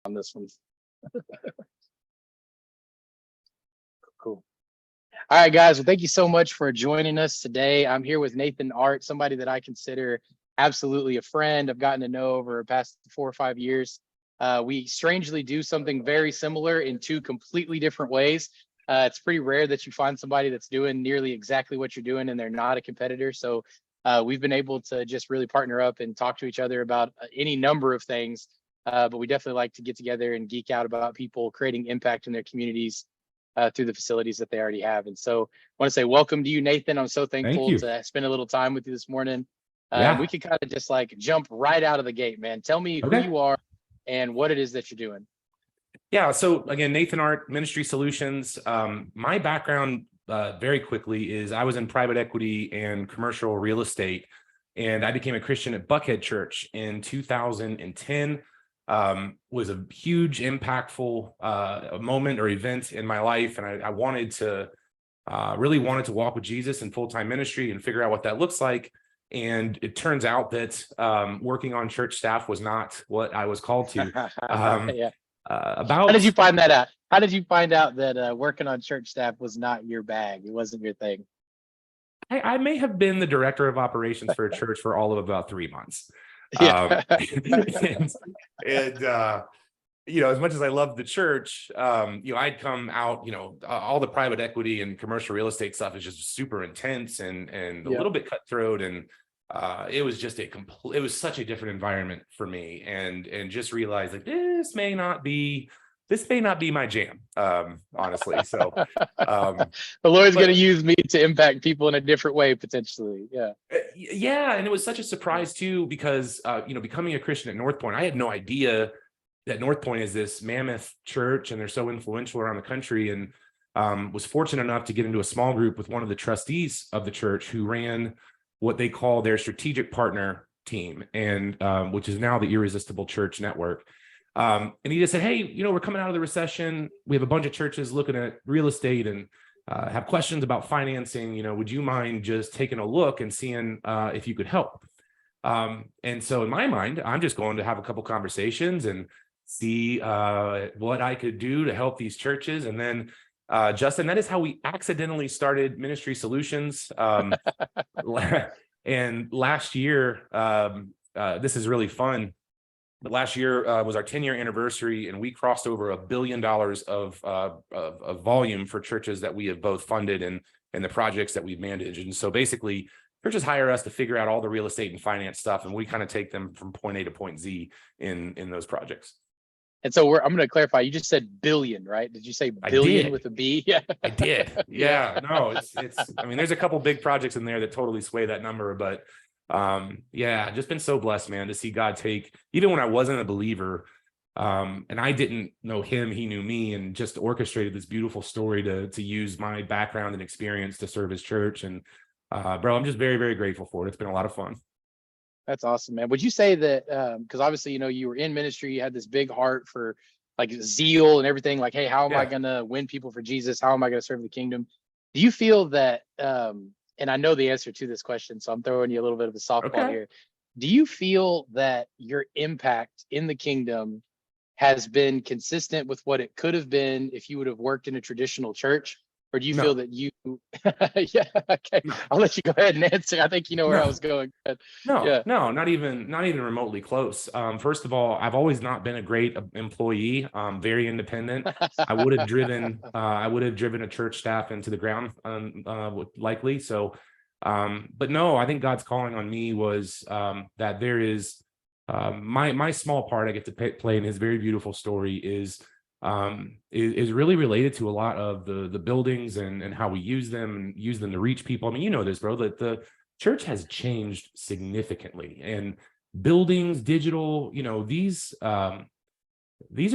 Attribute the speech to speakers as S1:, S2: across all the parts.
S1: on this one. Cool. All right, guys. Well, thank you so much for joining us today. I'm here with Nathan Artt, somebody that I consider absolutely a friend. I've gotten to know over the past 4 or 5 years. We strangely do something very similar in two completely different ways. It's pretty rare that you find somebody that's doing nearly exactly what you're doing and they're not a competitor. So we've been able to just really partner up and talk to each other about any number of things. But we definitely like to get together and geek out about people creating impact in their communities through the facilities that they already have. And so I want to say welcome to you, Nathan. I'm so
S2: Thank
S1: thankful
S2: you.
S1: to spend a little time with you this morning.
S2: Yeah.
S1: We could kind of just like jump right out of the gate, man. Tell me who
S2: Okay.
S1: you are and what it is that you're doing.
S2: Yeah. So again, Nathan Artt, Ministry Solutions. My background very quickly is I was in private equity and commercial real estate, and I became a Christian at Buckhead Church in 2010. Was a huge, impactful moment or event in my life, and I wanted to really wanted to walk with Jesus in full-time ministry and figure out what that looks like. And it turns out that working on church staff was not what I was called to.
S1: Yeah.
S2: About
S1: How did you find that out? How did you find out that working on church staff was not your bag? It wasn't your thing.
S2: I may have been the director of operations for a church for all of about 3 months.
S1: Yeah.
S2: As much as I loved the church, I'd come out, all the private equity and commercial real estate stuff is just super intense and a little bit cutthroat. And it was just it was such a different environment for me, and just realized like this may not be my jam, honestly. So
S1: the Lord's going to use me to impact people in a different way, potentially.
S2: Yeah. And it was such a surprise too, because, becoming a Christian at North Point, I had no idea that North Point is this mammoth church and they're so influential around the country, and was fortunate enough to get into a small group with one of the trustees of the church who ran what they call their strategic partner team, and which is now the Irresistible Church Network. And he just said, hey, we're coming out of the recession. We have a bunch of churches looking at real estate and have questions about financing. Would you mind just taking a look and seeing if you could help? And so in my mind, I'm just going to have a couple conversations and see what I could do to help these churches. And then Justin, that is how we accidentally started Ministry Solutions. And last year, this is really fun. But last year was our 10-year anniversary, and we crossed over $1 billion of volume for churches that we have both funded and the projects that we've managed. And so basically, churches hire us to figure out all the real estate and finance stuff, and we kind of take them from point A to point Z in those projects.
S1: And so I'm going to clarify. You just said billion, right? Did you say billion with a B? Yeah,
S2: I did. Yeah, no, it's. I mean, there's a couple big projects in there that totally sway that number, but just been so blessed, man, to see God take, even when I wasn't a believer, and I didn't know him, he knew me, and just orchestrated this beautiful story to use my background and experience to serve his church. And bro, I'm just very, very grateful for it. It's been a lot of fun.
S1: That's awesome, man. Would you say that, because obviously, you were in ministry, you had this big heart for like zeal and everything, like, hey, how am I going to win people for Jesus? How am I going to serve the kingdom? Do you feel that, and I know the answer to this question, so I'm throwing you a little bit of a softball here. Do you feel that your impact in the kingdom has been consistent with what it could have been if you would have worked in a traditional church? Or do you feel that you, yeah, okay. I'll let you go ahead and answer. I think you know where I was going.
S2: No, not even remotely close. First of all, I've always not been a great employee. Very independent. I would have driven a church staff into the ground, likely. So, but no, I think God's calling on me was that there is my small part I get to play in his very beautiful story is really related to a lot of the buildings and how we use them to reach people. I mean, this, bro, that the church has changed significantly, and buildings, digital, these are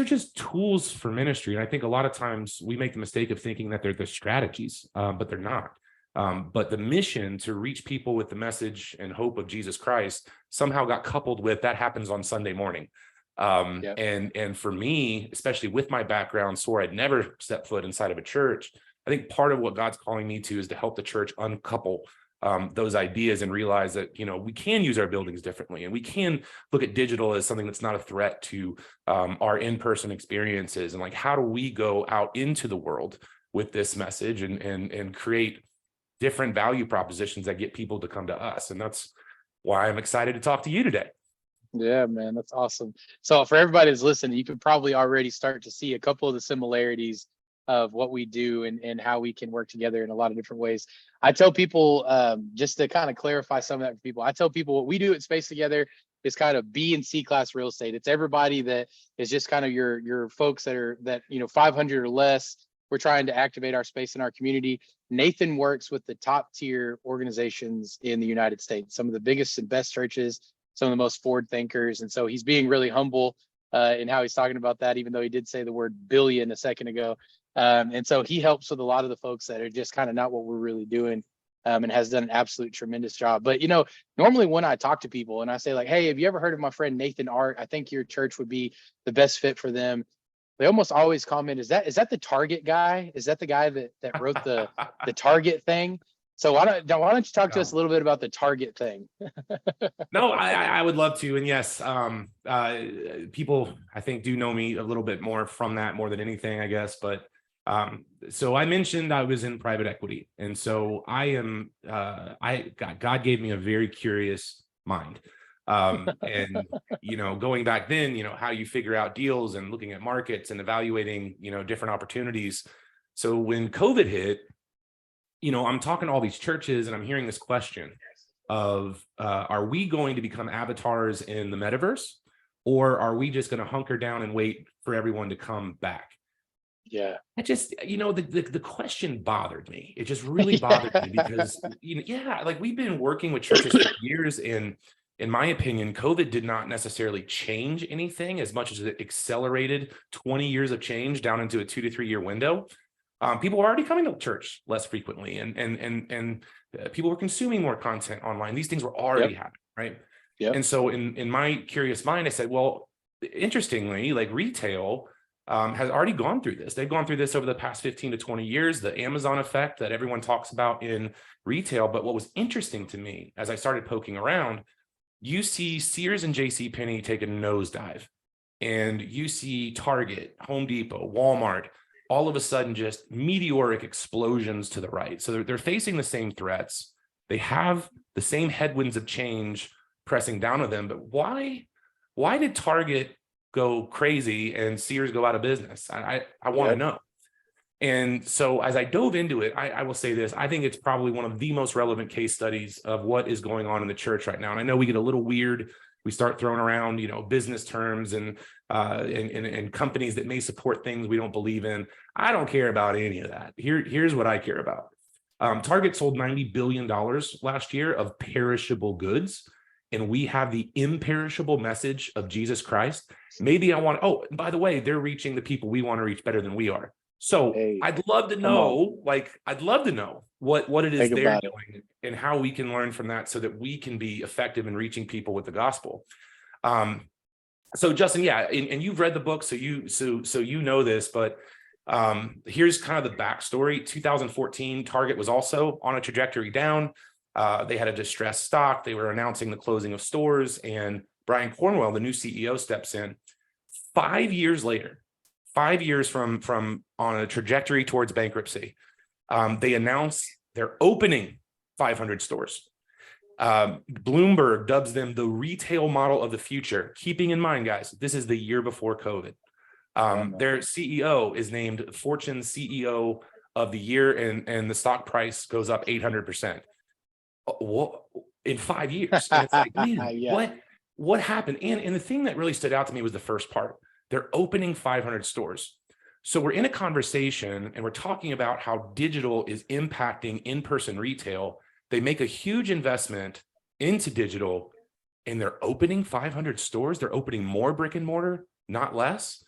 S2: just tools for ministry. And I think a lot of times we make the mistake of thinking that they're the strategies, but they're not. But the mission to reach people with the message and hope of Jesus Christ somehow got coupled with that happens on Sunday morning. And for me, especially with my background, swore I'd never step foot inside of a church. I think part of what God's calling me to is to help the church uncouple those ideas and realize that, we can use our buildings differently, and we can look at digital as something that's not a threat to our in-person experiences. And like, how do we go out into the world with this message and create different value propositions that get people to come to us? And that's why I'm excited to talk to you today.
S1: Yeah, man, that's awesome. So for everybody that's listening, you could probably already start to see a couple of the similarities of what we do and how we can work together in a lot of different ways. I tell people, just to kind of clarify some of that for people, I tell people what we do at Space Together is kind of B and C class real estate. It's everybody that is just kind of your folks that 500 or less. We're trying to activate our space in our community. Nathan works with the top tier organizations in the United States, some of the biggest and best churches, some of the most forward thinkers. And so he's being really humble in how he's talking about that, even though he did say the word billion a second ago. And so he helps with a lot of the folks that are just kind of not what we're really doing, and has done an absolute tremendous job. But, normally when I talk to people and I say like, hey, have you ever heard of my friend Nathan Artt? I think your church would be the best fit for them. They almost always comment, is that the Target guy? Is that the guy that wrote the Target thing? So why don't you talk to us a little bit about the Target thing?
S2: No, I would love to. And yes, people I think do know me a little bit more from that more than anything, I guess. But so I mentioned I was in private equity. And so God gave me a very curious mind. And, going back then, how you figure out deals and looking at markets and evaluating, different opportunities. So when COVID hit, I'm talking to all these churches and I'm hearing this question of, are we going to become avatars in the metaverse, or are we just going to hunker down and wait for everyone to come back?
S1: Yeah.
S2: I just, the question bothered me. It just really bothered me because, like we've been working with churches for years, and in my opinion, COVID did not necessarily change anything as much as it accelerated 20 years of change down into a 2 to 3 year window. People were already coming to church less frequently, and people were consuming more content online. These things were already happening, right?
S1: Yeah.
S2: And so in my curious mind, I said, well, interestingly, like retail has already gone through this. They've gone through this over the past 15 to 20 years, the Amazon effect that everyone talks about in retail. But what was interesting to me as I started poking around, you see Sears and JCPenney take a nosedive, and you see Target, Home Depot, Walmart, all of a sudden just meteoric explosions to the right. So they're facing the same threats. They have the same headwinds of change pressing down on them. But why did Target go crazy and Sears go out of business? I want to know. And so as I dove into it, I will say this: I think it's probably one of the most relevant case studies of what is going on in the church right now. And I know we get a little weird. We start throwing around, business terms and companies that may support things we don't believe in. I don't care about any of that. Here's what I care about. Target sold $90 billion last year of perishable goods, and we have the imperishable message of Jesus Christ. Maybe and by the way, they're reaching the people we want to reach better than we are. So I'd love to know, what it is they're doing and how we can learn from that so that we can be effective in reaching people with the gospel. So Justin, and you've read the book, so you know this, but here's kind of the backstory. 2014, Target was also on a trajectory down. They had a distressed stock. They were announcing the closing of stores, and Brian Cornwell, the new CEO, steps in. 5 years later, 5 years from on a trajectory towards bankruptcy, they announced they're opening 500 stores. Bloomberg dubs them the retail model of the future. Keeping in mind, guys, this is the year before COVID. Their CEO is named Fortune CEO of the year, and the stock price goes up 800%. In 5 years. And it's like, man, what happened? And the thing that really stood out to me was the first part. They're opening 500 stores. So we're in a conversation and we're talking about how digital is impacting in-person retail. They make a huge investment into digital, and they're opening 500 stores. They're opening more brick and mortar, not less.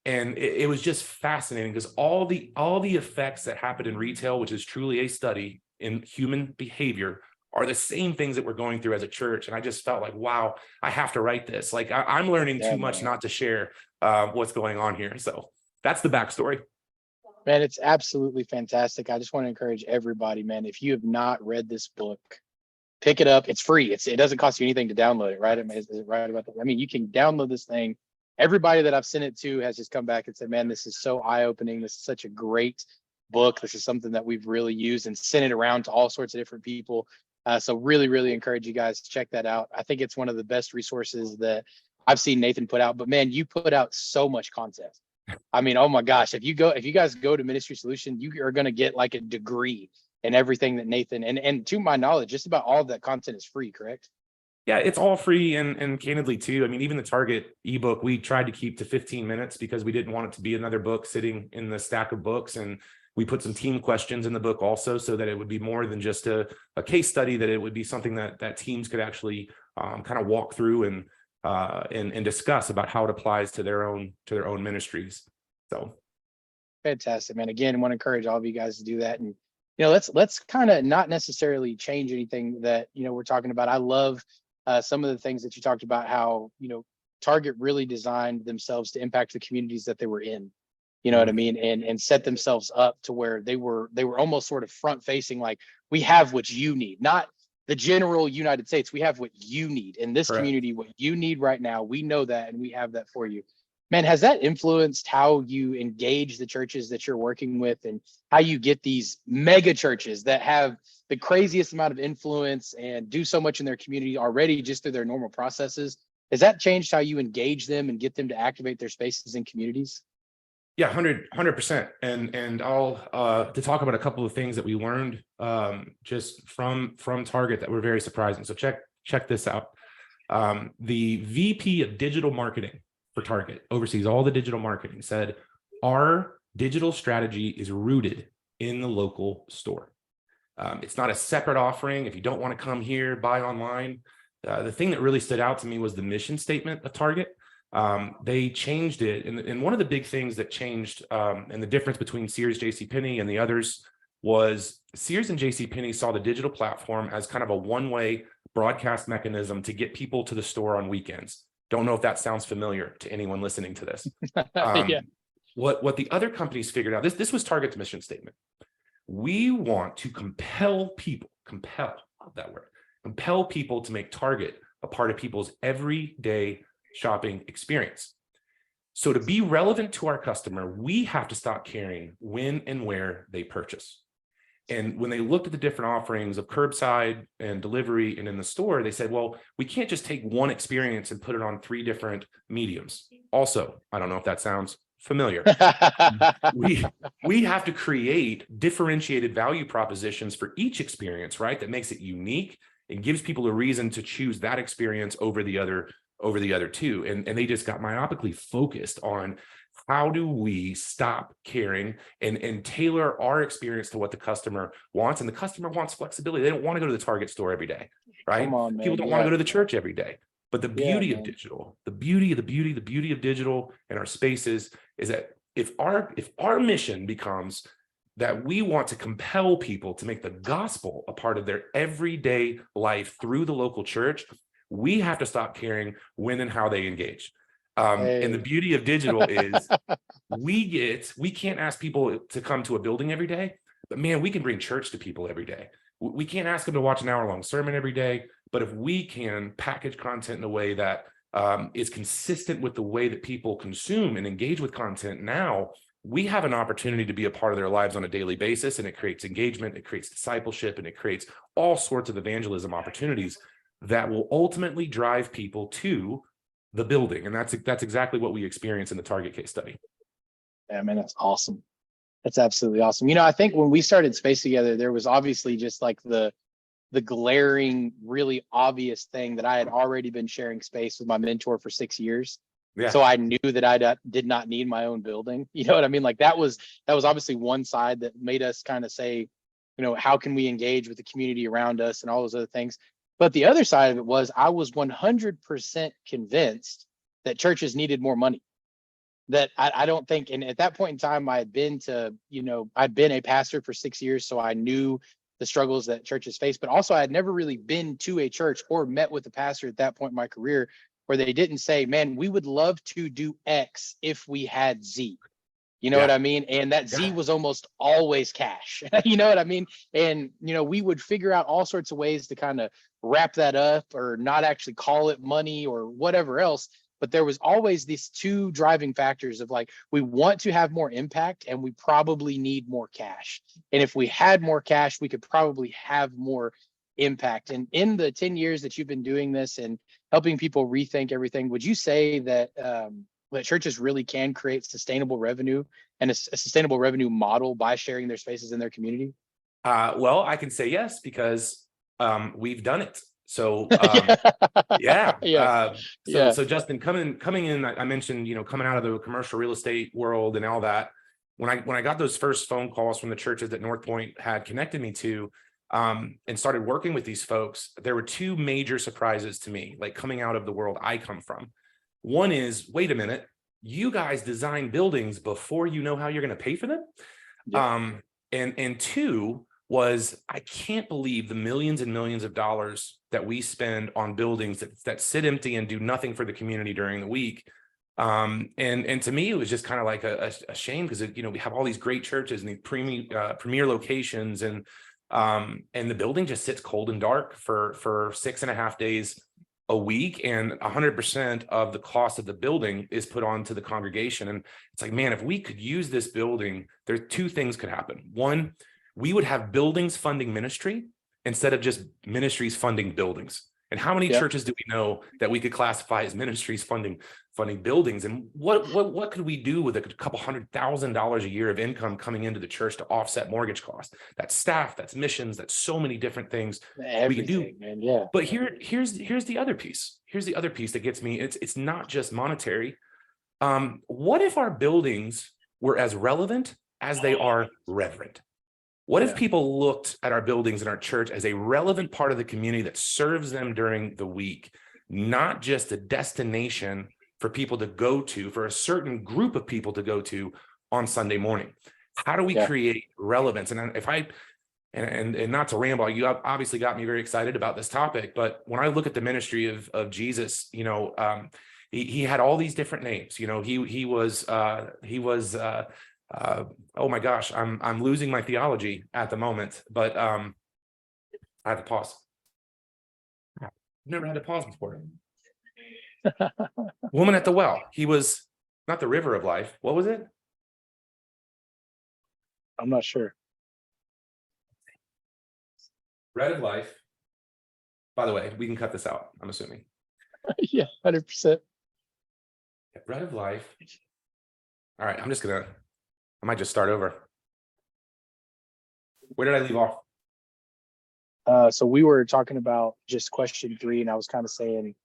S2: And it was just fascinating because all the effects that happen in retail, which is truly a study in human behavior, are the same things that we're going through as a church. And I just felt like, wow, I have to write this. Like I'm learning too much not to share what's going on here. So that's the backstory.
S1: Man, it's absolutely fantastic. I just want to encourage everybody, man, if you have not read this book, Pick it up. It's free. It doesn't cost you anything to download it, right? I mean, is it right about that? I mean, you can download this thing. Everybody that I've sent it to has just come back and said, man, this is so eye-opening. This is such a great book. This is something that we've really used, and sent it around to all sorts of different people. So really, really encourage you guys to check that out. I think it's one of the best resources that I've seen Nathan put out. But man, you put out so much content. I mean, oh my gosh, if you guys go to Ministry Solution, you are going to get like a degree in everything that Nathan, and to my knowledge, just about all of that content is free, correct?
S2: Yeah, it's all free, and candidly too. I mean, even the Target ebook, we tried to keep to 15 minutes because we didn't want it to be another book sitting in the stack of books. And we put some team questions in the book also, so that it would be more than just a case study, that it would be something that teams could actually kind of walk through and discuss about how it applies to their own ministries. So
S1: Fantastic, man. Again, I want to encourage all of you guys to do that. And let's kind of not necessarily change anything that we're talking about. I love some of the things that you talked about, how Target really designed themselves to impact the communities that they were in. You know what I mean? And set themselves up to where they were almost sort of front facing, like, we have what you need, not the general United States. We have what you need in this community, what you need right now. We know that, and we have that for you. Man, has that influenced how you engage the churches that you're working with, and how you get these mega churches that have the craziest amount of influence and do so much in their community already just through their normal processes? Has that changed how you engage them and get them to activate their spaces and communities?
S2: yeah, 100%. And I'll to talk about a couple of things that we learned just from Target that were very surprising. So check this out. The VP of digital marketing for Target, oversees all the digital marketing, said our digital strategy is rooted in the local store. It's not a separate offering. If you don't want to come here, buy online. The thing that really stood out to me was the mission statement of Target. They changed it. And one of the big things that changed, and the difference between Sears, JCPenney, and the others, was Sears and JCPenney saw the digital platform as kind of a one-way broadcast mechanism to get people to the store on weekends. Don't know if that sounds familiar to anyone listening to this.
S1: Yeah.
S2: What the other companies figured out, this was Target's mission statement. We want to compel people to make Target a part of people's everyday shopping experience. So to be relevant to our customer, we have to stop caring when and where they purchase. And when they looked at the different offerings of curbside and delivery and in the store, they said, well, we can't just take one experience and put it on 3 different mediums. Also, I don't know if that sounds familiar. we have to create differentiated value propositions for each experience, right? That makes it unique and gives people a reason to choose that experience over the other two. And they just got myopically focused on, how do we stop caring and tailor our experience to what the customer wants? And the customer wants flexibility. They don't want to go to the Target store every day, right?
S1: Come on, man.
S2: People don't want to go to the church every day. But the beauty of
S1: man.
S2: digital, the beauty of digital and our spaces is that if our mission becomes that we want to compel people to make the gospel a part of their everyday life through the local church, we have to stop caring when and how they engage. And the beauty of digital is we can't ask people to come to a building every day, but man, we can bring church to people every day. We can't ask them to watch an hour-long sermon every day, but if we can package content in a way that is consistent with the way that people consume and engage with content, now we have an opportunity to be a part of their lives on a daily basis, and it creates engagement, it creates discipleship, and it creates all sorts of evangelism opportunities that will ultimately drive people to the building. And that's exactly what we experience in the Target case study.
S1: Yeah, man, that's awesome. That's absolutely awesome. I think when we started Space together, there was obviously just like the glaring, really obvious thing that I had already been sharing space with my mentor for 6 years. Yeah. So I knew that I did not need my own building. You know what I mean? Like that was obviously one side that made us kind of say, how can we engage with the community around us and all those other things. But the other side of it was, I was 100% convinced that churches needed more money. That I don't think, and at that point in time, I had been I'd been a pastor for 6 years, so I knew the struggles that churches face. But also, I had never really been to a church or met with a pastor at that point in my career where they didn't say, man, we would love to do X if we had Z. You know what I mean? And that Z was almost always cash. You know what I mean? And, we would figure out all sorts of ways to kind of wrap that up or not actually call it money or whatever else. But there was always these two driving factors of like, we want to have more impact and we probably need more cash. And if we had more cash, we could probably have more impact. And in the 10 years that you've been doing this and helping people rethink everything, would you say that that churches really can create sustainable revenue and a sustainable revenue model by sharing their spaces in their community?
S2: Well, I can say yes, because we've done it. So
S1: Yeah.
S2: So Justin, coming in, I mentioned, coming out of the commercial real estate world and all that. When I got those first phone calls from the churches that North Point had connected me to, and started working with these folks, there were two major surprises to me, like coming out of the world I come from. One is, wait a minute, you guys design buildings before you know how you're going to pay for them. Yeah. And two was, I can't believe the millions and millions of dollars that we spend on buildings that sit empty and do nothing for the community during the week. And to me, it was just kind of like a shame, because we have all these great churches and these premier locations, and the building just sits cold and dark for 6.5 days a week, and 100% of the cost of the building is put onto the congregation. And it's like, man, if we could use this building, there two things could happen. One, we would have buildings funding ministry instead of just ministries funding buildings. And how many churches do we know that we could classify as ministries funding buildings? And what could we do with a couple $100,000 a year of income coming into the church to offset mortgage costs? That's staff, that's missions, that's so many different things we can do.
S1: Man, yeah.
S2: But here's the other piece. Here's the other piece that gets me. It's not just monetary. What if our buildings were as relevant as they are reverent? What if people looked at our buildings in our church as a relevant part of the community that serves them during the week, not just a destination for people to go to, for a certain group of people to go to on Sunday morning? How do we create relevance? And if I, and not to ramble, you obviously got me very excited about this topic, but when I look at the ministry of Jesus, he had all these different names. He was oh my gosh, I'm losing my theology at the moment, but I had to pause. I've never had to pause before. Woman at the well. He was not the river of life. What was it?
S1: I'm not sure.
S2: Bread of life. By the way, we can cut this out, I'm assuming.
S1: Yeah, 100%.
S2: Bread of life. All right, I might just start over. Where did I leave off?
S1: So we were talking about just question 3, and I was kind of saying,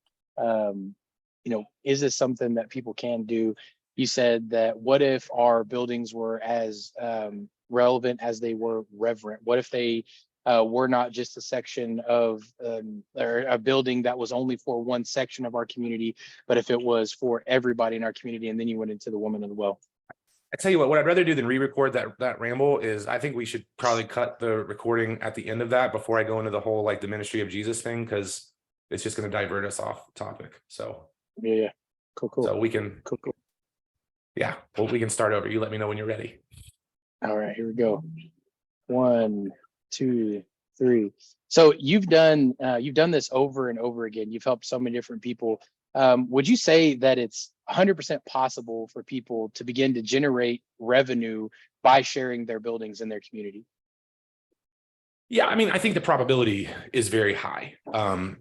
S1: is this something that people can do? You said that what if our buildings were as relevant as they were reverent? What if they were not just a section of or a building that was only for one section of our community, but if it was for everybody in our community? And then you went into the woman of the well.
S2: I tell you what I'd rather do than re-record that ramble is, I think we should probably cut the recording at the end of that before I go into the whole, like, the ministry of Jesus thing, because it's just going to divert us off topic. So
S1: yeah. Cool.
S2: So we can,
S1: cool.
S2: Yeah, well, we can start over. You let me know when you're ready.
S1: All right, here we go. 1, 2, 3. So you've done this over and over again. You've helped so many different people. Would you say that it's 100% possible for people to begin to generate revenue by sharing their buildings in their community?
S2: Yeah, I mean, I think the probability is very high.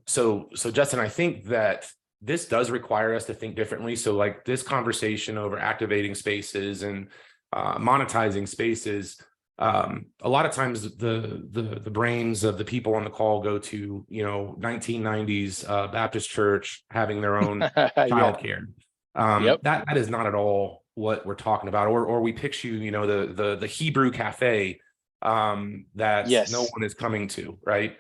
S2: So Justin, I think that this does require us to think differently. So, like, this conversation over activating spaces and monetizing spaces, a lot of times the brains of the people on the call go to 1990s Baptist church having their own childcare. That is not at all what we're talking about. Or we picture the Hebrew cafe that no one is coming to, right?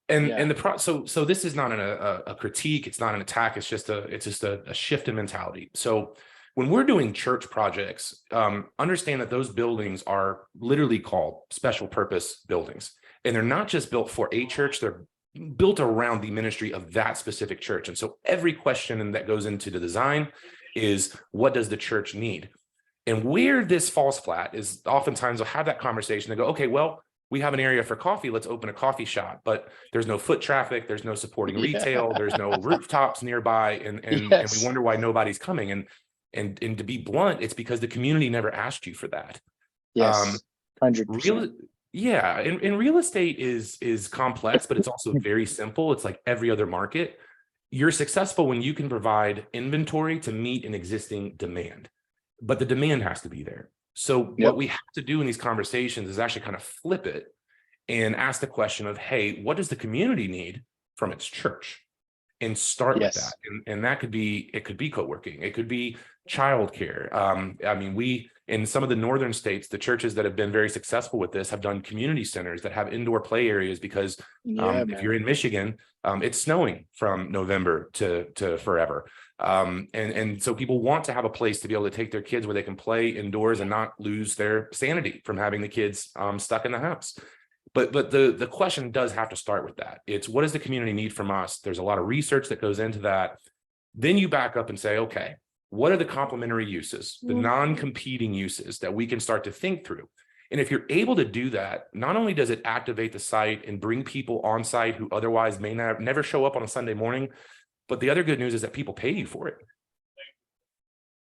S2: And so this is not a critique, it's not an attack, it's just a shift in mentality. So when we're doing church projects, understand that those buildings are literally called special purpose buildings. And they're not just built for a church, they're built around the ministry of that specific church. And so every question that goes into the design is, what does the church need? And where this falls flat is oftentimes they'll have that conversation. They go, okay, well, we have an area for coffee. Let's open a coffee shop, but there's no foot traffic. There's no supporting
S1: Yeah.
S2: retail. There's no rooftops nearby. And we
S1: Yes.
S2: wonder why nobody's coming. And to be blunt, it's because the community never asked you for that. Um,
S1: Yes. 100%.
S2: real, yeah. And real estate is complex, but it's also very simple. It's like every other market. You're successful when you can provide inventory to meet an existing demand, but the demand has to be there. So what
S1: Yep.
S2: we have to do in these conversations is actually kind of flip it and ask the question of, hey, what does the community need from its church? And start with that.
S1: Yes.
S2: And that could be, it could be co-working, it could be childcare. I mean, we, in some of the northern states, the churches that have been very successful with this have done community centers that have indoor play areas because
S1: Yeah,
S2: if you're
S1: man.
S2: in Michigan, it's snowing from November to forever. And so people want to have a place to be able to take their kids where they can play indoors and not lose their sanity from having the kids stuck in the house. But the question does have to start with that. It's, what does the community need from us? There's a lot of research that goes into that. Then you back up and say, okay, what are the complementary uses, the non-competing uses that we can start to think through? And if you're able to do that, not only does it activate the site and bring people on site who otherwise may never show up on a Sunday morning, but the other good news is that people pay you for it.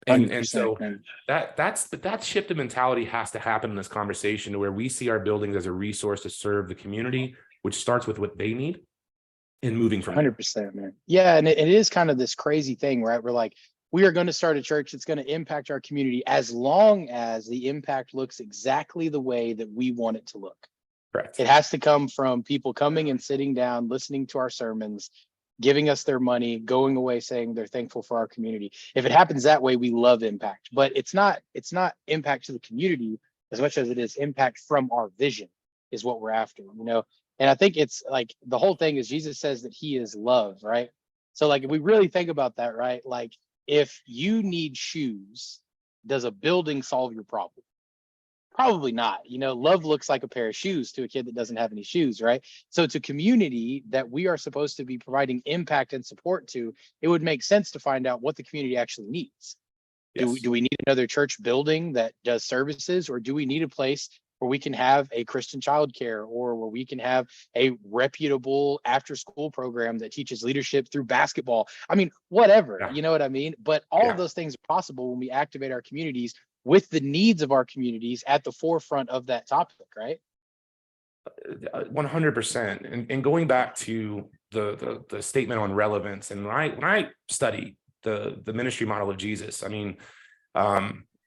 S2: And
S1: 100%,
S2: so
S1: man.
S2: that shift of mentality has to happen in this conversation, to where we see our buildings as a resource to serve the community, which starts with what they need and moving from there.
S1: 100%, man. Yeah, and it is kind of this crazy thing, right? We're like, we are going to start a church that's going to impact our community as long as the impact looks exactly the way that we want it to look.
S2: Correct.
S1: It has to come from people coming and sitting down, listening to our sermons, giving us their money, going away saying they're thankful for our community. If it happens that way, we love impact. But it's not impact to the community as much as it is impact from our vision is what we're after, you know. And I think it's like the whole thing is Jesus says that he is love, right? So like if we really think about that, right? Like if you need shoes, does a building solve your problem? Probably not. You know, love looks like a pair of shoes to a kid that doesn't have any shoes, right? So it's a community that we are supposed to be providing impact and support to. It would make sense to find out what the community actually needs.
S2: Yes.
S1: Do we need another church building that does services, or do we need a place where we can have a Christian childcare, or where we can have a reputable after school program that teaches leadership through basketball? I mean, whatever,
S2: Yeah.
S1: you know what I mean? But all of
S2: Yeah.
S1: those things are possible when we activate our communities with the needs of our communities at the forefront of that topic, right?
S2: 100%. And going back to the statement on relevance, and when I study the ministry model of Jesus, I mean,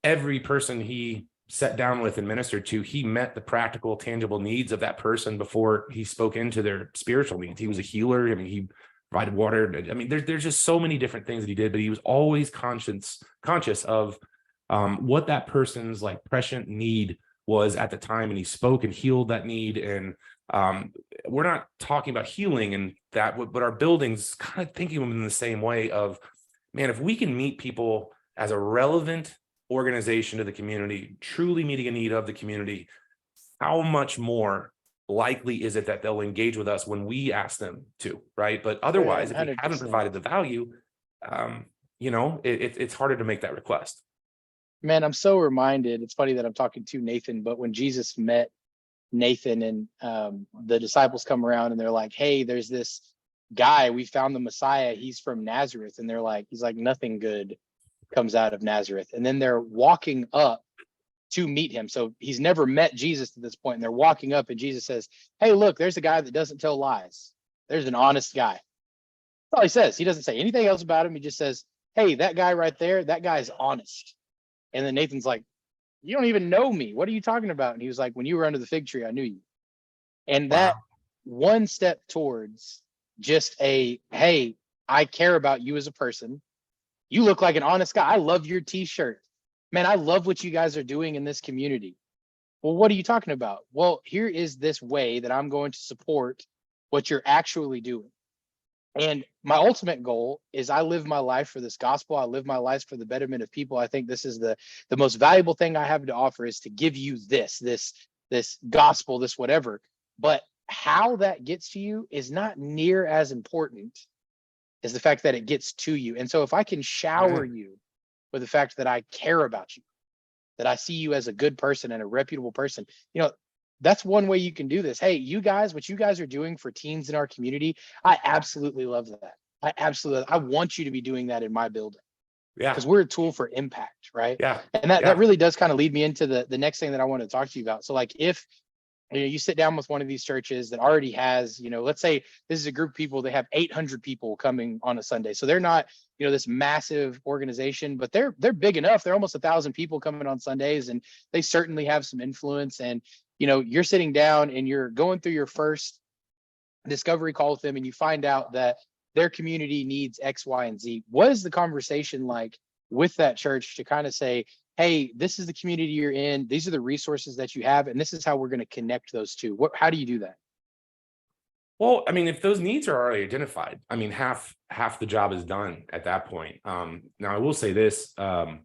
S2: every person he sat down with and ministered to, he met the practical, tangible needs of that person before he spoke into their spiritual needs. He was a healer. I mean, he provided water. I mean, there's just so many different things that he did, but he was always conscious of what that person's like prescient need was at the time, and he spoke and healed that need. And we're not talking about healing and that, but our buildings kind of thinking of them in the same way of, man, if we can meet people as a relevant organization to the community, truly meeting a need of the community, how much more likely is it that they'll engage with us when we ask them to, right? But otherwise, if we haven't
S1: 100%.
S2: provided the value, it's harder to make that request.
S1: Man, I'm so reminded. It's funny that I'm talking to Nathan, but when Jesus met Nathan and the disciples come around and they're like, hey, there's this guy, we found the Messiah, he's from Nazareth. And they're like, he's like, nothing good comes out of Nazareth. And then they're walking up to meet him. So he's never met Jesus at this point. And they're walking up and Jesus says, hey, look, there's a guy that doesn't tell lies. There's an honest guy. That's all he says. He doesn't say anything else about him. He just says, hey, that guy right there, that guy's honest. And then Nathan's like, you don't even know me. What are you talking about? And he was like, when you were under the fig tree, I knew you. And that
S2: Wow.
S1: one step towards just hey, I care about you as a person. You look like an honest guy. I love your t-shirt. Man, I love what you guys are doing in this community. Well, what are you talking about? Well, here is this way that I'm going to support what you're actually doing. And my ultimate goal is I live my life for this gospel. I live my life for the betterment of people. I think this is the most valuable thing I have to offer, is to give you this gospel, this whatever. But how that gets to you is not near as important as the fact that it gets to you. And so if I can shower you with the fact that I care about you, that I see you as a good person and a reputable person. That's one way you can do this. Hey, you guys, what you guys are doing for teens in our community, I absolutely love that. I want you to be doing that in my building,
S2: Yeah.
S1: because we're a tool for impact, right?
S2: Yeah.
S1: And that really does kind of lead me into the next thing that I want to talk to you about. So like, if you sit down with one of these churches that already has, let's say this is a group of people, they have 800 people coming on a Sunday. So they're not, this massive organization, but they're big enough. They're almost 1,000 people coming on Sundays, and they certainly have some influence. And, you're sitting down and you're going through your first discovery call with them, and you find out that their community needs X, Y, and Z. What is the conversation like with that church to kind of say, hey, this is the community you're in, these are the resources that you have, and this is how we're going to connect those two? How do you do that?
S2: Well, I mean, if those needs are already identified, I mean, half the job is done at that point. Now, I will say this: I've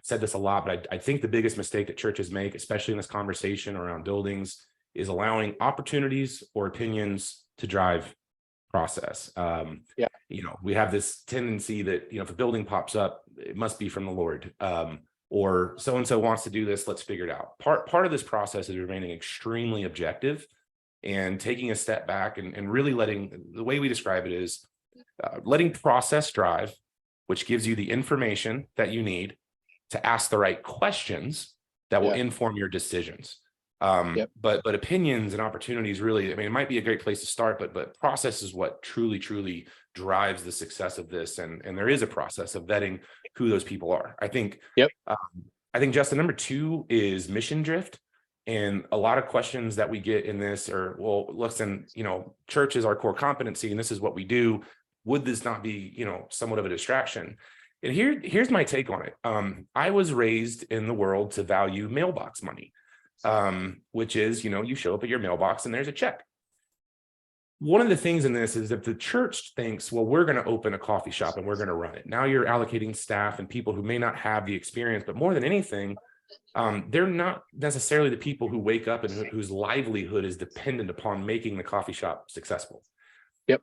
S2: said this a lot, but I think the biggest mistake that churches make, especially in this conversation around buildings, is allowing opportunities or opinions to drive process. We have this tendency that, if a building pops up, it must be from the Lord, or so-and-so wants to do this, let's figure it out. Part of this process is remaining extremely objective and taking a step back and really the way we describe it is letting process drive, which gives you the information that you need to ask the right questions that will inform your decisions. But opinions and opportunities really, I mean, it might be a great place to start, but process is what truly drives the success of this. And there is a process of vetting who those people are. I think, Justin, number 2 is mission drift. And a lot of questions that we get in this are, well, listen, church is our core competency and this is what we do. Would this not be, somewhat of a distraction? And here's my take on it. I was raised in the world to value mailbox money. Which is, you show up at your mailbox and there's a check. One of the things in this is if the church thinks, well, we're going to open a coffee shop and we're going to run it. Now you're allocating staff and people who may not have the experience, but more than anything, they're not necessarily the people who wake up and whose livelihood is dependent upon making the coffee shop successful.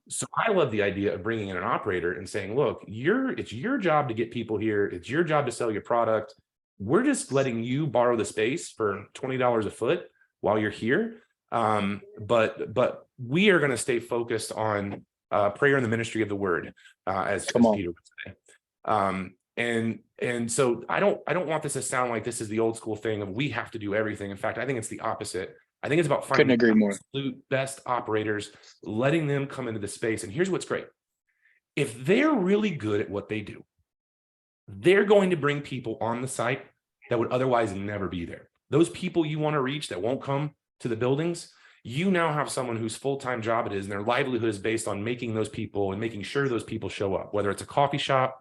S2: So I love the idea of bringing in an operator and saying, look, it's your job to get people here. It's your job to sell your product. We're just letting you borrow the space for $20 a foot while you're here. But we are going to stay focused on prayer and the ministry of the word, as Peter would say. And so I don't want this to sound like this is the old school thing of we have to do everything. In fact, I think it's the opposite. I think it's about finding the absolute best operators, letting them come into the space. And here's what's great. If they're really good at what they do, they're going to bring people on the site that would otherwise never be there. Those people you want to reach that won't come to the buildings, you now have someone whose full-time job it is, and their livelihood is based on making those people and making sure those people show up, whether it's a coffee shop,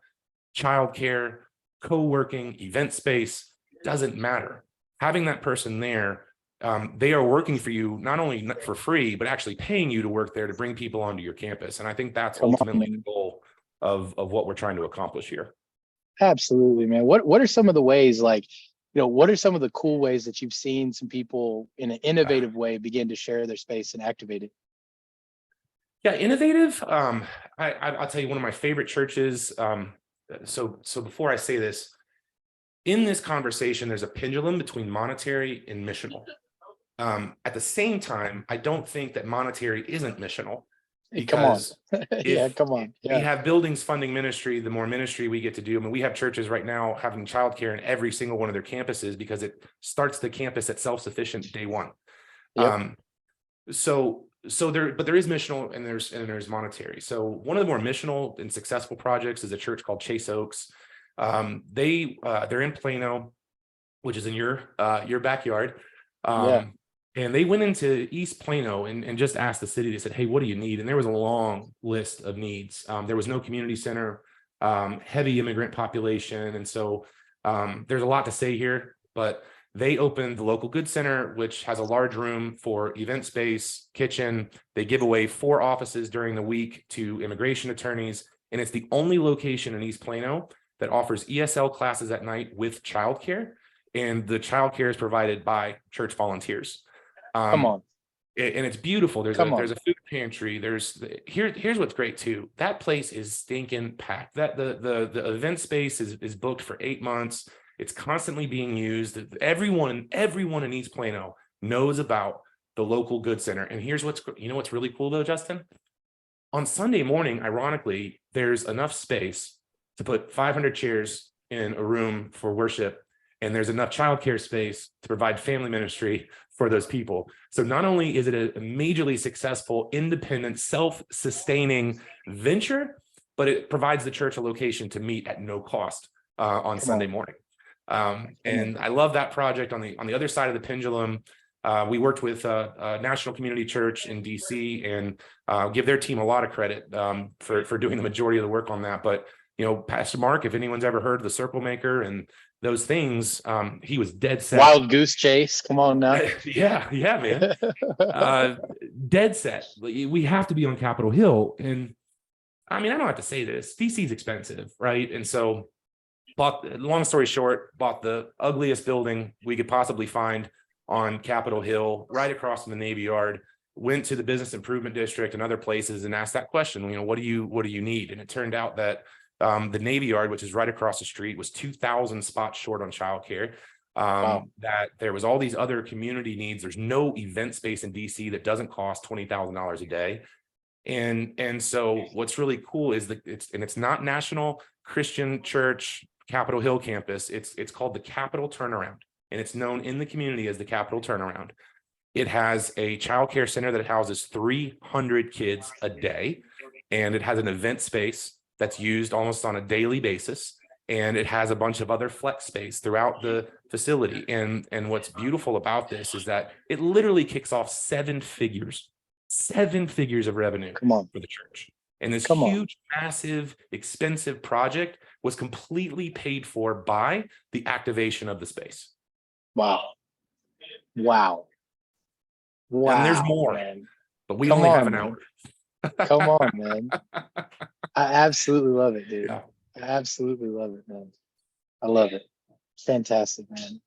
S2: childcare, co-working, event space, doesn't matter. Having that person there, they are working for you, not only for free, but actually paying you to work there to bring people onto your campus. And I think that's ultimately the goal of what we're trying to accomplish here.
S1: Absolutely, man. What are some of the ways, what are some of the cool ways that you've seen some people in an innovative way begin to share their space and activate it?
S2: Yeah, innovative. I'll tell you one of my favorite churches. So before I say this, in this conversation, there's a pendulum between monetary and missional. At the same time, I don't think that monetary isn't missional.
S1: Come on. Come on.
S2: We have buildings funding ministry, the more ministry we get to do. I mean, we have churches right now having childcare in every single one of their campuses because it starts the campus at self-sufficient day one. So there is missional and there's monetary. So one of the more missional and successful projects is a church called Chase Oaks. They're in Plano, which is in your backyard. And they went into East Plano and just asked the city. They said, hey, what do you need? And there was a long list of needs. There was no community center, heavy immigrant population. And so there's a lot to say here, but they opened the local goods center, which has a large room for event space, kitchen. They give away 4 offices during the week to immigration attorneys. And it's the only location in East Plano that offers ESL classes at night with childcare. And the childcare is provided by church volunteers.
S1: Come on.
S2: And it's beautiful. There's a food pantry. Here's what's great too. That place is stinking packed. That the event space is booked for 8 months. It's constantly being used. Everyone in East Plano knows about the local good center. And here's what's really cool though, Justin. On Sunday morning, ironically, there's enough space to put 500 chairs in a room for worship, and there's enough childcare space to provide family ministry for those people. So not only is it a majorly successful, independent, self-sustaining venture, but it provides the church a location to meet at no cost on Sunday morning. And I love that project. On the other side of the pendulum, we worked with a national community church in DC, and give their team a lot of credit for doing the majority of the work on that. But Pastor Mark, if anyone's ever heard of the Circle Maker and those things, he was dead set.
S1: Wild goose chase. Come on now.
S2: yeah, man. Dead set. We have to be on Capitol Hill. And I mean, I don't have to say this. DC is expensive, right? And so long story short, bought the ugliest building we could possibly find on Capitol Hill, right across from the Navy Yard. Went to the Business Improvement District and other places and asked that question, what do you need? And it turned out that the Navy Yard, which is right across the street, was 2,000 spots short on childcare.
S1: Wow.
S2: That there was all these other community needs. There's no event space in DC that doesn't cost $20,000 a day. And so what's really cool is that it's not National Christian Church Capitol Hill campus. It's called the Capitol Turnaround, and it's known in the community as the Capitol Turnaround. It has a child care center that houses 300 kids a day, and it has an event space that's used almost on a daily basis, and it has a bunch of other flex space throughout the facility. And what's beautiful about this is that it literally kicks off seven figures of revenue for the church. And this huge, massive, expensive project was completely paid for by the activation of the space.
S1: Wow.
S2: And there's more,
S1: man.
S2: But we only have an hour.
S1: Come on, man. I absolutely love it, dude.
S2: Yeah.
S1: I absolutely love it, man. I love it. Fantastic, man.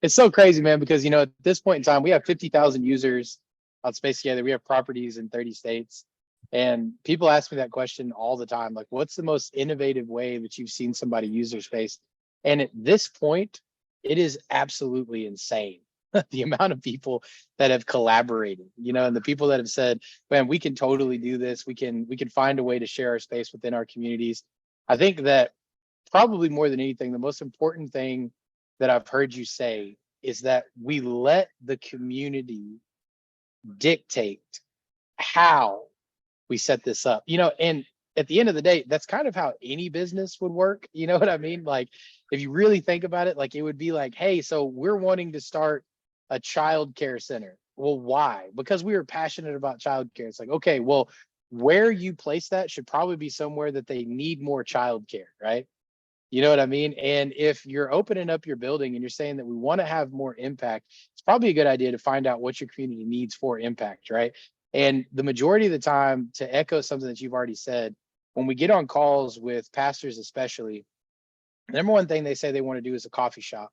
S1: It's so crazy, man, because, at this point in time, we have 50,000 users on Space Together. We have properties in 30 states. And people ask me that question all the time. Like, what's the most innovative way that you've seen somebody use their space? And at this point, it is absolutely insane. The amount of people that have collaborated, and the people that have said, man, we can totally do this. We can find a way to share our space within our communities. I think that probably more than anything, the most important thing that I've heard you say is that we let the community dictate how we set this up, and at the end of the day, that's kind of how any business would work. You know what I mean? Like, if you really think about it, like, it would be like, hey, so we're wanting to start a child care center. Well, why? Because we were passionate about child care. It's like, okay, well, where you place that should probably be somewhere that they need more child care, right? You know what I mean? And if you're opening up your building and you're saying that we want to have more impact, it's probably a good idea to find out what your community needs for impact, right? And the majority of the time, to echo something that you've already said, when we get on calls with pastors especially, the number one thing they say they want to do is a coffee shop.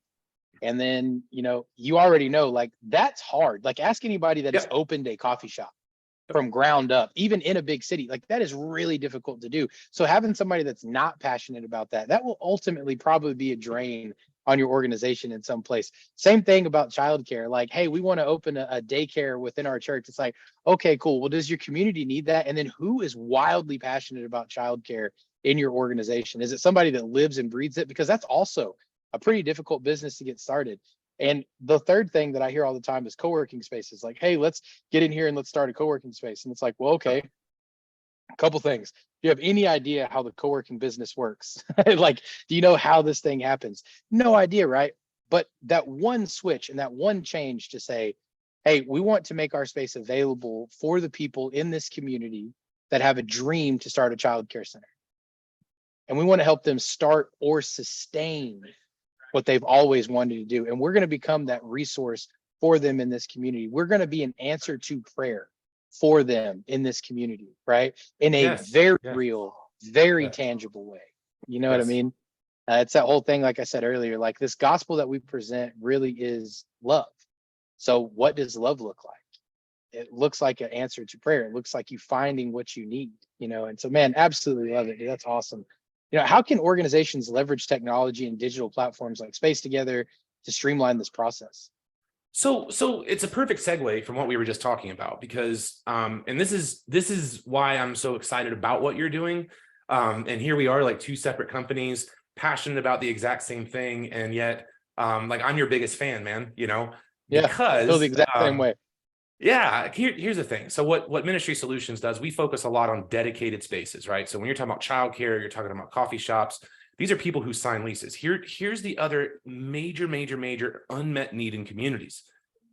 S1: And then, you already know, like, that's hard. Like, ask anybody that has opened a coffee shop from ground up, even in a big city, like, that is really difficult to do. So having somebody that's not passionate about that will ultimately probably be a drain on your organization in some place. Same thing about childcare. Like, hey, we want to open a daycare within our church. It's like, okay, cool. Well, does your community need that? And then who is wildly passionate about childcare in your organization? Is it somebody that lives and breathes it? Because that's also a pretty difficult business to get started. And the third thing that I hear all the time is co-working spaces. Like, hey, let's get in here and let's start a co-working space. And it's like, well, okay, a couple things. Do you have any idea how the co-working business works? Like, do you know how this thing happens? No idea, right? But that one switch and that one change to say, hey, we want to make our space available for the people in this community that have a dream to start a child care center. And we want to help them start or sustain what they've always wanted to do. And we're going to become that resource for them in this community. We're going to be an answer to prayer for them in this community, right? In a very real, very tangible way. You know what I mean? It's that whole thing, like I said earlier, like, this gospel that we present really is love. So what does love look like? It looks like an answer to prayer. It looks like you finding what you need, and so, man, absolutely love it, dude. That's awesome. How can organizations leverage technology and digital platforms like Space Together to streamline this process?
S2: So it's a perfect segue from what we were just talking about, because and this is why I'm so excited about what you're doing. And here we are, like two separate companies, passionate about the exact same thing, and yet like I'm your biggest fan, man,
S1: Yeah, I feel the
S2: because
S1: exact same way.
S2: yeah, here's the thing. So what Ministry Solutions does, we focus a lot on dedicated spaces, right? So when you're talking about childcare, you're talking about coffee shops. These are people who sign leases. Here's the other major unmet need in communities.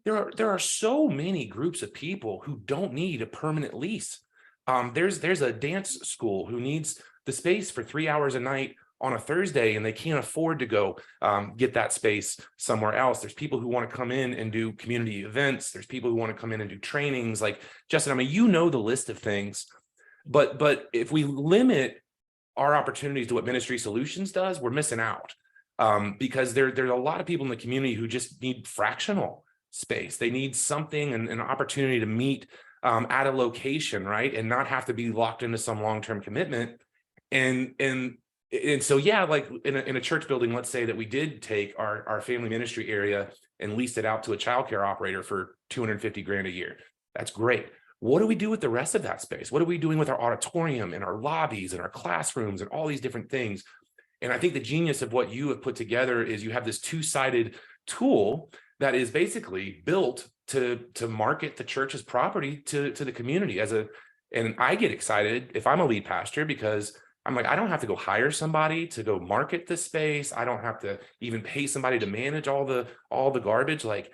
S2: There are so many groups of people who don't need a permanent lease. There's a dance school who needs the space for 3 hours a night on a Thursday, and they can't afford to go get that space somewhere else. There's people who want to come in and do community events. There's people who want to come in and do trainings. Like Justin, I mean, the list of things, but if we limit our opportunities to what Ministry Solutions does, we're missing out, because there's a lot of people in the community who just need fractional space. They need something and an opportunity to meet at a location, right, and not have to be locked into some long-term commitment. And so, yeah, like in a church building, let's say that we did take our family ministry area and leased it out to a childcare operator for 250 grand a year. That's great. What do we do with the rest of that space? What are we doing with our auditorium and our lobbies and our classrooms and all these different things? And I think the genius of what you have put together is you have this two-sided tool that is basically built to market the church's property to the community and I get excited if I'm a lead pastor, because I'm like, I don't have to go hire somebody to go market this space. I don't have to even pay somebody to manage all the garbage. Like,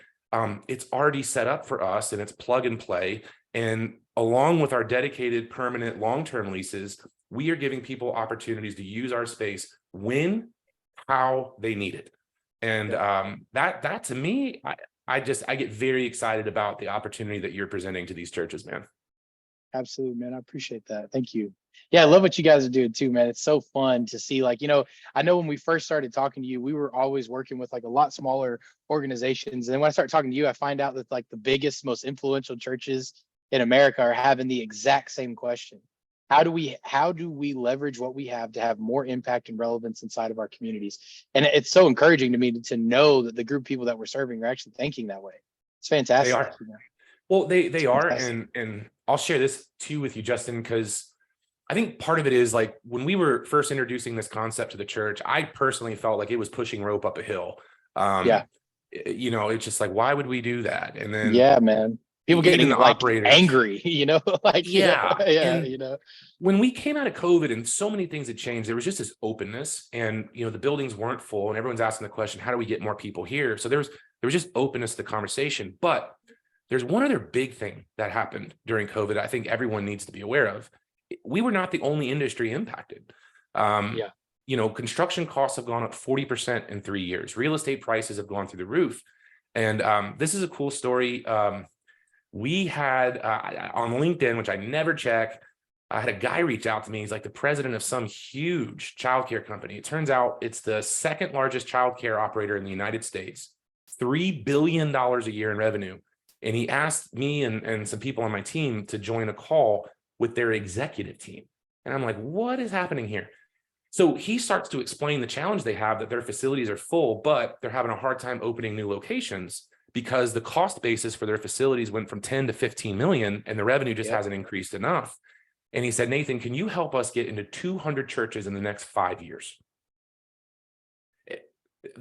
S2: it's already set up for us, and it's plug and play. And along with our dedicated, permanent, long-term leases, we are giving people opportunities to use our space when, how they need it. And that to me, I get very excited about the opportunity that you're presenting to these churches, man.
S1: Absolutely, man. I appreciate that. Thank you. Yeah, I love what you guys are doing too, man. It's so fun to see, like, I know when we first started talking to you, we were always working with like a lot smaller organizations. And then when I start talking to you, I find out that like the biggest, most influential churches in America are having the exact same question. How do we leverage what we have to have more impact and relevance inside of our communities? And it's so encouraging to me to know that the group of people that we're serving are actually thinking that way. It's
S2: They
S1: fantastic.
S2: are. Well, they are,
S1: Fantastic.
S2: and I'll share this too with you, Justin, because I think part of it is like when we were first introducing this concept to the church, I personally felt like it was pushing rope up a hill.
S1: Yeah.
S2: It's just like, why would we do that? And then
S1: Yeah, man. People
S2: even
S1: getting
S2: the
S1: like
S2: operators,
S1: angry,
S2: yeah.
S1: yeah,
S2: And when we came out of COVID and so many things had changed, there was just this openness, and the buildings weren't full, and everyone's asking the question, how do we get more people here? So there was just openness to the conversation. But there's one other big thing that happened during COVID I think everyone needs to be aware of. We were not the only industry impacted.
S1: yeah,
S2: Construction costs have gone up 40% in 3 years. Real estate prices have gone through the roof. And this is a cool story. We had on LinkedIn, which I never check, I had a guy reach out to me. He's like the president of some huge childcare company. It turns out it's the second largest childcare operator in the United States, $3 billion a year in revenue. And he asked me and some people on my team to join a call with their executive team. And I'm like, what is happening here? So he starts to explain the challenge they have, that their facilities are full, but they're having a hard time opening new locations because the cost basis for their facilities went from 10 to 15 million, and the revenue just hasn't increased enough. And he said, Nathan, can you help us get into 200 churches in the next 5 years?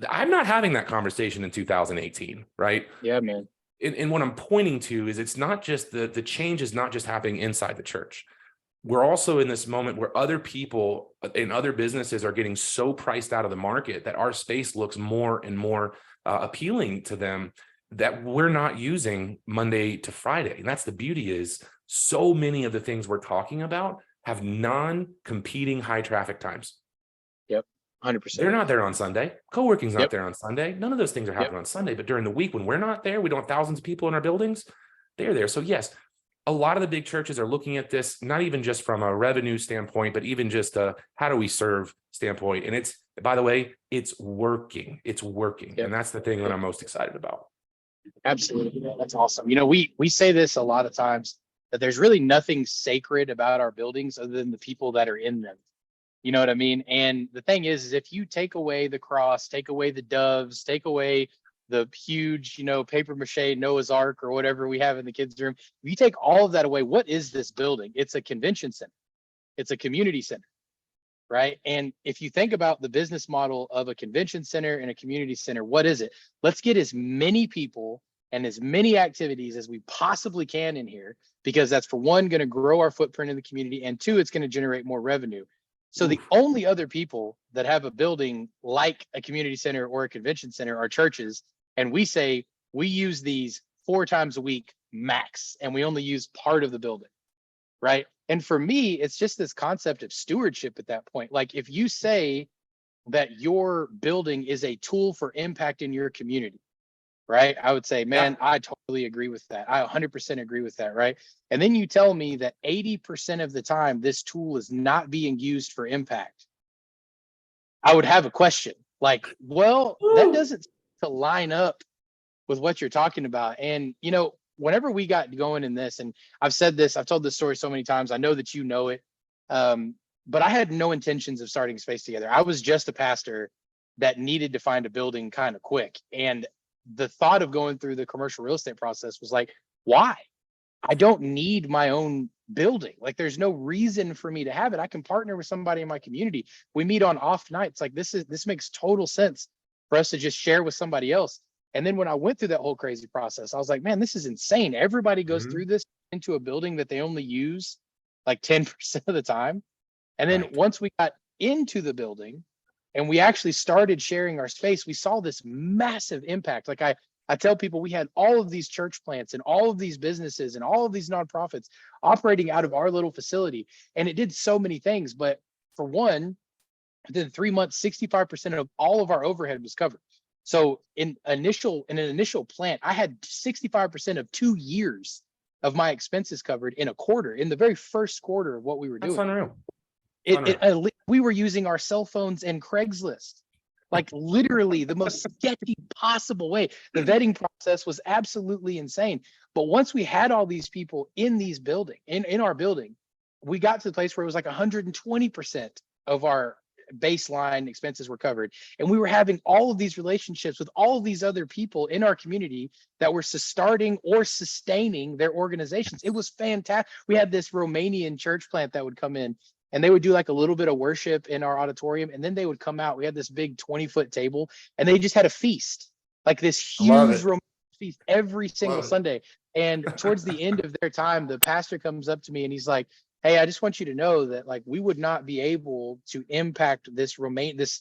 S2: I'm not having that conversation in 2018, right?
S1: yeah, man.
S2: And what I'm pointing to is it's not just the change is not just happening inside the church. We're also in this moment where other people and other businesses are getting so priced out of the market that our space looks more and more appealing to them, that we're not using Monday to Friday. And that's the beauty, is so many of the things we're talking about have non-competing high traffic times.
S1: Yep.
S2: They're
S1: 100%.
S2: not there on Sunday. Co-working's not
S1: Yep.
S2: there on Sunday. None of those things are
S1: Yep.
S2: happening on Sunday. But during the week when we're not there, we don't have thousands of people in our buildings. They're there. So yes, a lot of the big churches are looking at this, not even just from a revenue standpoint, but even just a how do we serve standpoint. And it's, by the way, it's working. It's working.
S1: Yep.
S2: And that's the thing that I'm most excited about.
S1: Absolutely. Man. That's awesome. We say this a lot of times, that there's really nothing sacred about our buildings other than the people that are in them. You know what I mean? And the thing is if you take away the cross, take away the doves, take away the huge, paper mache Noah's Ark or whatever we have in the kids' room, if you take all of that away, what is this building? It's a convention center. It's a community center, right? And if you think about the business model of a convention center and a community center, what is it? Let's get as many people and as many activities as we possibly can in here, because that's, for one, going to grow our footprint in the community, and two, it's going to generate more revenue. So the
S2: Oof.
S1: only other people that have a building like a community center or a convention center are churches. And we say we use these 4 times a week max, and we only use part of the building, right? And for me, it's just this concept of stewardship at that point. Like, if you say that your building is a tool for impact in your community, right? I would say,
S2: Yeah.
S1: man, I totally agree with that. I 100% agree with that, right? And then you tell me that 80% of the time this tool is not being used for impact. I would have a question. Like, well, that doesn't to line up with what you're talking about. And whenever we got going in this, and I've told this story so many times, I know that you know it, but I had no intentions of starting Space Together. I was just a pastor that needed to find a building kind of quick, and the thought of going through the commercial real estate process was like, why? I don't need my own building. Like, there's no reason for me to have it. I can partner with somebody in my community. We meet on off nights. Like, this makes total sense for us to just share with somebody else. And then when I went through that whole crazy process, I was like, man, this is insane. Everybody goes
S2: Mhm.
S1: through this into a building that they only use like 10% of the time. And then
S2: Right.
S1: once we got into the building and we actually started sharing our space, we saw this massive impact. Like, I tell people, we had all of these church plants and all of these businesses and all of these nonprofits operating out of our little facility. And it did so many things. But for one, within 3 months, 65% of all of our overhead was covered. So in an initial plant, I had 65% of 2 years of my expenses covered in a quarter, in the very first quarter of what we were
S2: That's
S1: doing.
S2: unreal. Unreal.
S1: We were using our cell phones and Craigslist, like literally the most sketchy possible way. The vetting process was absolutely insane. But once we had all these people in our building, we got to the place where it was like 120% of our baseline expenses were covered. And we were having all of these relationships with all of these other people in our community that were starting or sustaining their organizations. It was fantastic. We had this Romanian church plant that would come in, and they would do like a little bit of worship in our auditorium, and then they would come out. We had this big 20-foot table, and they just had a feast, like this
S2: I love
S1: huge
S2: it.
S1: feast every single
S2: Love it.
S1: Sunday. And towards the end of their time, the pastor comes up to me and he's like, hey, I just want you to know that, like, we would not be able to impact this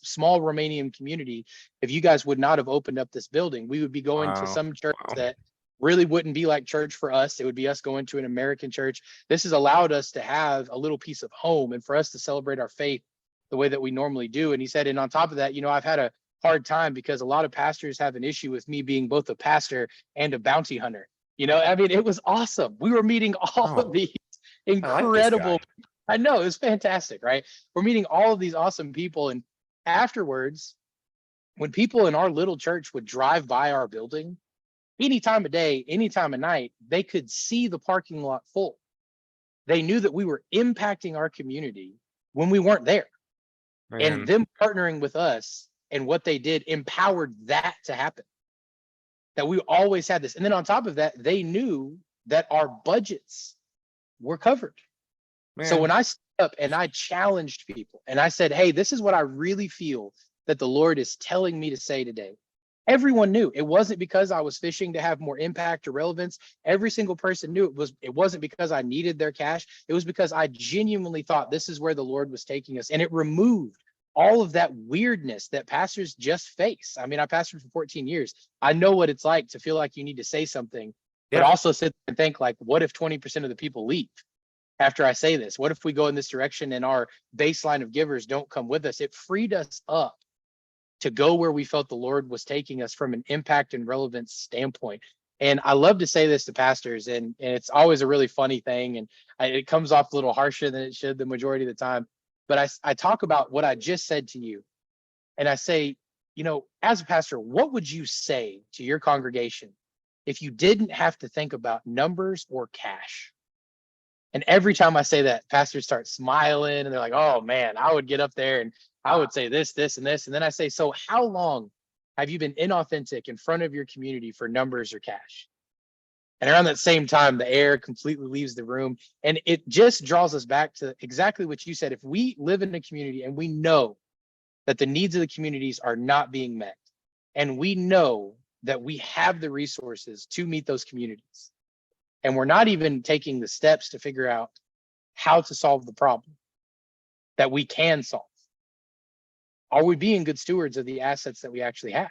S1: small Romanian community if you guys would not have opened up this building. We would be going to
S2: Wow.
S1: some church
S2: Wow.
S1: that really wouldn't be like church for us. It would be us going to an American church. This has allowed us to have a little piece of home and for us to celebrate our faith the way that we normally do. And he said, and on top of that, I've had a hard time because a lot of pastors have an issue with me being both a pastor and a bounty hunter. I mean, it was awesome. We were meeting all of
S2: Oh,
S1: these
S2: I like this guy.
S1: incredible. I know, it was fantastic, right? We're meeting all of these awesome people. And afterwards, when people in our little church would drive by our building, any time of day, any time of night, they could see the parking lot full. They knew that we were impacting our community when we weren't there. And
S2: Man.
S1: them partnering with us and what they did empowered that to happen. That we always had this. And then on top of that, they knew that our budgets were covered. So
S2: Man.
S1: when I stood up and I challenged people and I said, hey, this is what I really feel that the Lord is telling me to say today. Everyone knew it wasn't because I was fishing to have more impact or relevance. Every single person knew it wasn't because I needed their cash. It was because I genuinely thought this is where the Lord was taking us. And it removed all of that weirdness that pastors just face. I mean, I pastored for 14 years. I know what it's like to feel like you need to say something, but
S2: Yeah.
S1: also sit and think, like, what if 20% of the people leave after I say this? What if we go in this direction and our baseline of givers don't come with us? It freed us up to go where we felt the Lord was taking us from an impact and relevance standpoint. And I love to say this to pastors, and it's always a really funny thing, and it comes off a little harsher than it should the majority of the time. But I talk about what I just said to you, and I say, as a pastor, what would you say to your congregation if you didn't have to think about numbers or cash? And every time I say that, pastors start smiling and they're like, oh man, I would get up there and I would say this, this, and this. And then I say, so how long have you been inauthentic in front of your community for numbers or cash? And around that same time, the air completely leaves the room. And it just draws us back to exactly what you said. If we live in a community and we know that the needs of the communities are not being met, and we know that we have the resources to meet those communities, and we're not even taking the steps to figure out how to solve the problem that we can solve, are we being good stewards of the assets that we actually have?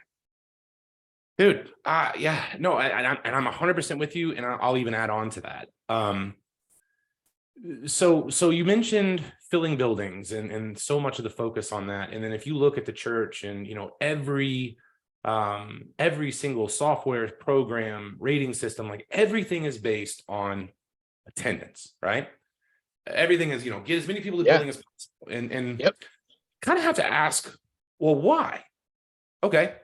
S2: Dude, yeah, no, I'm 100% with you, and I'll even add on to that. So you mentioned filling buildings and so much of the focus on that. And then if you look at the church and, every single software program, rating system, like everything is based on attendance, right? Everything is, get as many people to the building as possible. And
S1: Yep.
S2: kind of have to ask, well, why? Okay.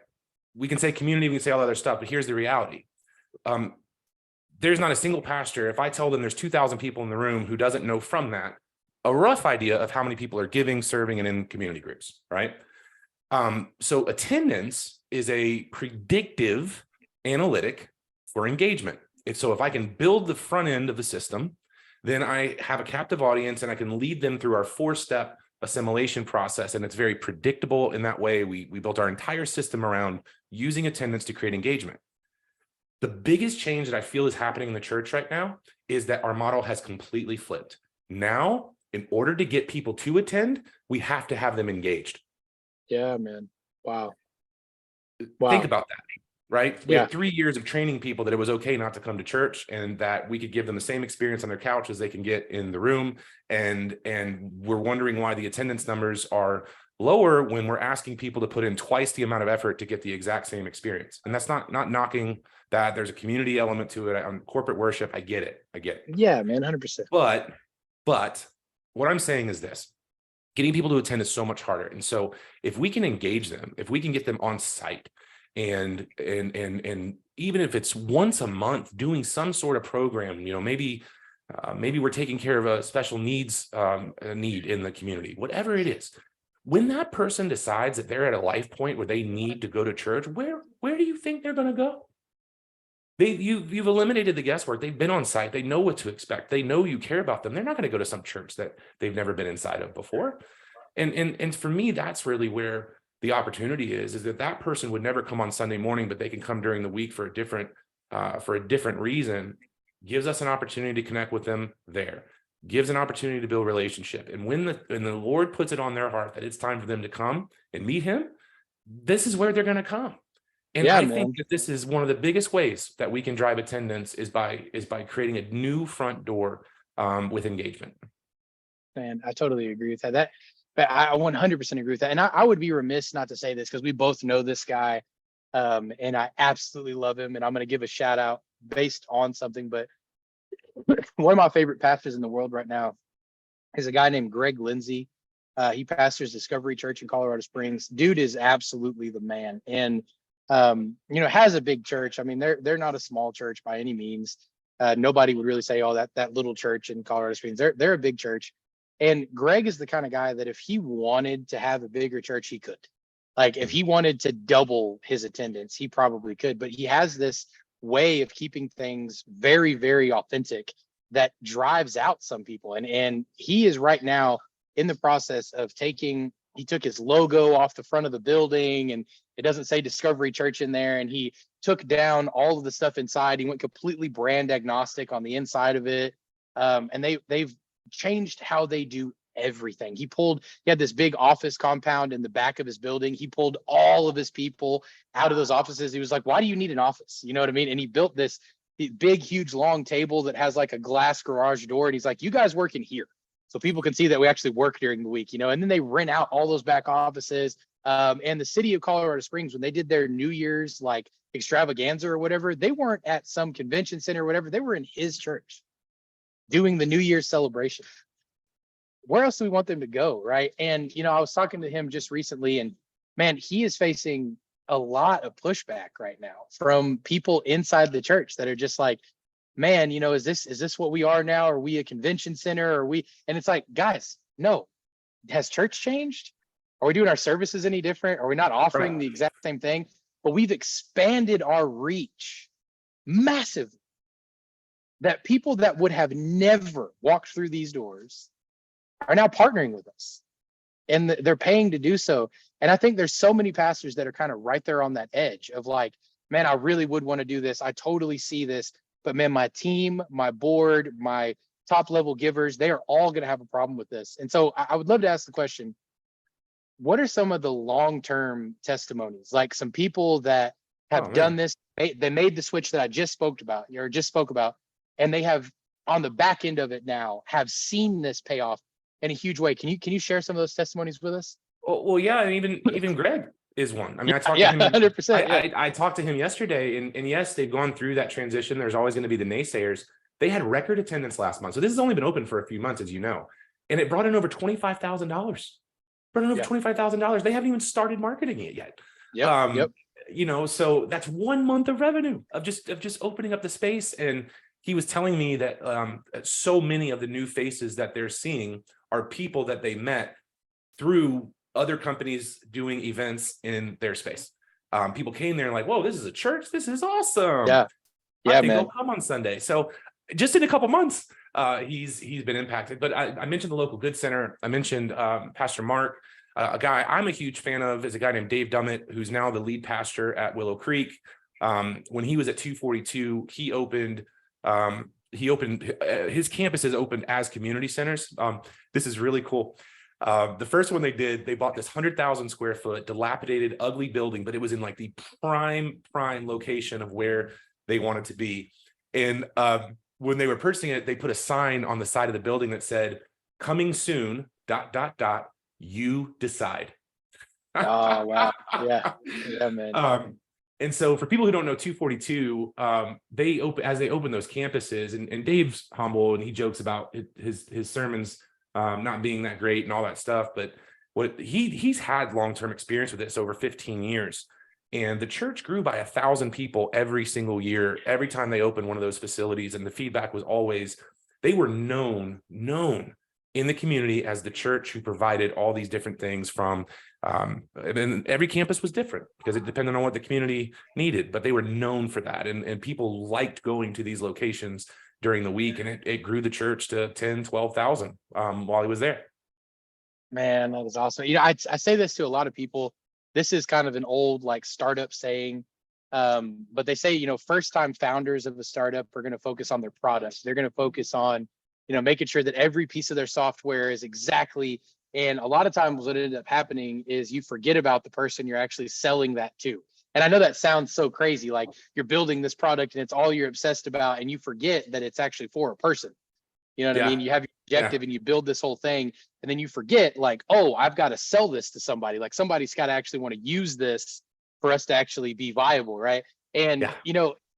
S2: We can say community, we can say all other stuff, but here's the reality. There's not a single pastor, if I tell them there's 2,000 people in the room, who doesn't know from that a rough idea of how many people are giving, serving, and in community groups, right? So attendance is a predictive analytic for engagement. So if I can build the front end of the system, then I have a captive audience and I can lead them through our 4-step assimilation process. And it's very predictable in that way. We built our entire system around using attendance to create engagement. The biggest change that I feel is happening in the church right now is that our model has completely flipped. Now, in order to get people to attend, we have to have them engaged.
S1: Yeah, man. Wow.
S2: Think about that, right? We
S1: Yeah.
S2: had 3 years of training people that it was okay not to come to church, and that we could give them the same experience on their couch as they can get in the room. And we're wondering why the attendance numbers are lower when we're asking people to put in twice the amount of effort to get the exact same experience. And that's not knocking that. There's a community element to it on corporate worship. I get it.
S1: Yeah, man, 100%.
S2: But what I'm saying is this: getting people to attend is so much harder. And so if we can engage them, if we can get them on site, and even if it's once a month doing some sort of program, maybe we're taking care of a special needs need in the community, whatever it is. When that person decides that they're at a life point where they need to go to church, where do you think they're going to go? You've eliminated the guesswork. They've been on site. They know what to expect. They know you care about them. They're not going to go to some church that they've never been inside of before. And for me, that's really where the opportunity is that person would never come on Sunday morning, but they can come during the week for a different reason. Gives us an opportunity to connect with them there. Gives an opportunity to build relationship. And when the Lord puts it on their heart that it's time for them to come and meet him, this is where they're going to come. And I think that this is one of the biggest ways that we can drive attendance is by creating a new front door with engagement.
S1: Man, I totally agree with that. I 100% agree with that. And I would be remiss not to say this, because we both know this guy, and I absolutely love him. And I'm going to give a shout out based on something, but one of my favorite pastors in the world right now is a guy named Greg Lindsay. He pastors Discovery Church in Colorado Springs. Dude is absolutely the man. And has a big church. I mean, they're not a small church by any means. Nobody would really say, oh, that little church in Colorado Springs. They're a big church. And Greg is the kind of guy that if he wanted to have a bigger church, he could. Like if he wanted to double his attendance, he probably could. But he has this way of keeping things very, very authentic that drives out some people. And he is right now in the process of he took his logo off the front of the building, and it doesn't say Discovery Church in there. And he took down all of the stuff inside. He went completely brand agnostic on the inside of it. And they've changed how they do everything. He had this big office compound in the back of his building. He pulled all of his people out of those offices. He was like, why do you need an office? You know what I mean? And he built this big, huge, long table that has like a glass garage door. And he's like, you guys work in here, so people can see that we actually work during the week, and then they rent out all those back offices. And the city of Colorado Springs, when they did their New Year's like extravaganza or whatever, they weren't at some convention center or whatever. They were in his church doing the New Year's celebration. Where else do we want them to go, right? And, I was talking to him just recently, and man, he is facing a lot of pushback right now from people inside the church that are just like, man, is this what we are now? Are we a convention center? And it's like, guys, no. Has church changed? Are we doing our services any different? Are we not offering the exact same thing? But we've expanded our reach massively, that people that would have never walked through these doors are now partnering with us, and they're paying to do so. And I think there's so many pastors that are kind of right there on that edge of like, man, I really would want to do this. I totally see this, but man, my team, my board, my top level givers, they are all going to have a problem with this. And so I would love to ask the question, what are some of the long-term testimonies? Like some people that have done this, they made the switch that I just spoke about, and they have on the back end of it now have seen this pay off in a huge way. Can you share some of those testimonies with us?
S2: Well, yeah, and even Greg is one. I mean, I talked
S1: to
S2: him.
S1: 100%.
S2: I talked to him yesterday, and yes, they've gone through that transition. There's always going to be the naysayers. They had record attendance last month, so this has only been open for a few months, as you know, and it brought in over $25,000. Brought in over $25,000. They haven't even started marketing it yet.
S1: Yep.
S2: So that's 1 month of revenue of just opening up the space. And he was telling me that so many of the new faces that they're seeing are people that they met through other companies doing events in their space. People came there and like, whoa, this is a church. This is awesome.
S1: Yeah,
S2: man.
S1: man.
S2: Go come on Sunday. So just in a couple months, he's been impacted. But I mentioned the local good center. I mentioned Pastor Mark. A guy I'm a huge fan of is a guy named Dave Dummett, who's now the lead pastor at Willow Creek. When he was at 242, he opened his campuses opened as community centers. This is really cool. The first one they bought this 100,000 square foot dilapidated, ugly building, but it was in like the prime location of where they wanted to be. And when they were purchasing it, they put a sign on the side of the building that said, "Coming soon, ... you decide."
S1: Oh, wow. Yeah, man.
S2: And so for people who don't know 242, they open those campuses, and Dave's humble and he jokes about his sermons not being that great and all that stuff, but what he's had long-term experience with this over 15 years. And the church grew by 1,000 people every single year, every time they opened one of those facilities. And the feedback was always, they were known in the community as the church who provided all these different things from, and every campus was different because it depended on what the community needed, but they were known for that. And people liked going to these locations during the week, and it grew the church to 10, 12,000 while he was there.
S1: Man, that is awesome. I say this to a lot of people. This is kind of an old like startup saying, but they say, first time founders of a startup are going to focus on their products. They're going to focus on, making sure that every piece of their software is exactly. And a lot of times what ended up happening is you forget about the person you're actually selling that to. And I know that sounds so crazy, like you're building this product and it's all you're obsessed about, and you forget that it's actually for a person. You know what I mean? You have your objective and you build this whole thing, and then you forget like, oh, I've got to sell this to somebody. Like somebody's got to actually want to use this for us to actually be viable, right? And,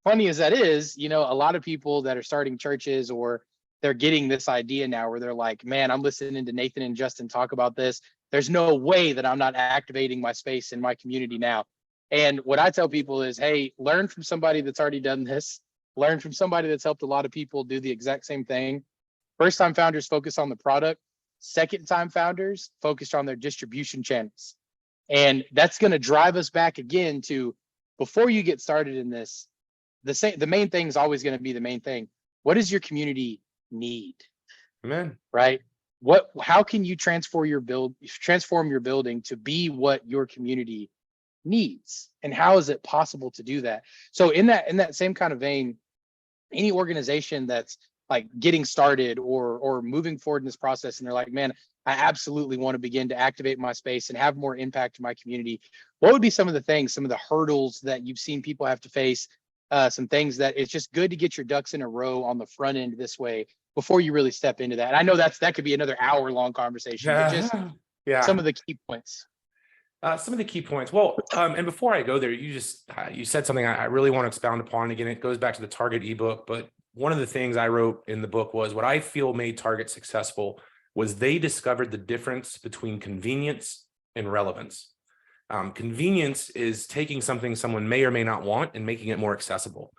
S1: funny as that is, a lot of people that are starting churches, or they're getting this idea now where they're like, man, I'm listening to Nathan and Justin talk about this. There's no way that I'm not activating my space in my community now. And what I tell people is, hey, learn from somebody that's already done this. Learn from somebody that's helped a lot of people do the exact same thing. First time founders focus on the product. Second time founders focused on their distribution channels. And that's going to drive us back again to, before you get started in this, the main thing is always going to be the main thing. What does your community need?
S2: Amen.
S1: Right? How can you transform your building to be what your community needs? And how is it possible to do that? So in that same kind of vein, any organization that's like getting started or moving forward in this process, and they're like, man, I absolutely want to begin to activate my space and have more impact in my community, what would be some of the hurdles that you've seen people have to face, some things that it's just good to get your ducks in a row on the front end this way before you really step into that? And I know that could be another hour-long conversation, but just some of the key points.
S2: Some of the key points. Well, and before I go there, you said something I really want to expound upon. Again, it goes back to the Target ebook, but one of the things I wrote in the book was what I feel made Target successful was they discovered the difference between convenience and relevance. Convenience is taking something someone may or may not want and making it more accessible.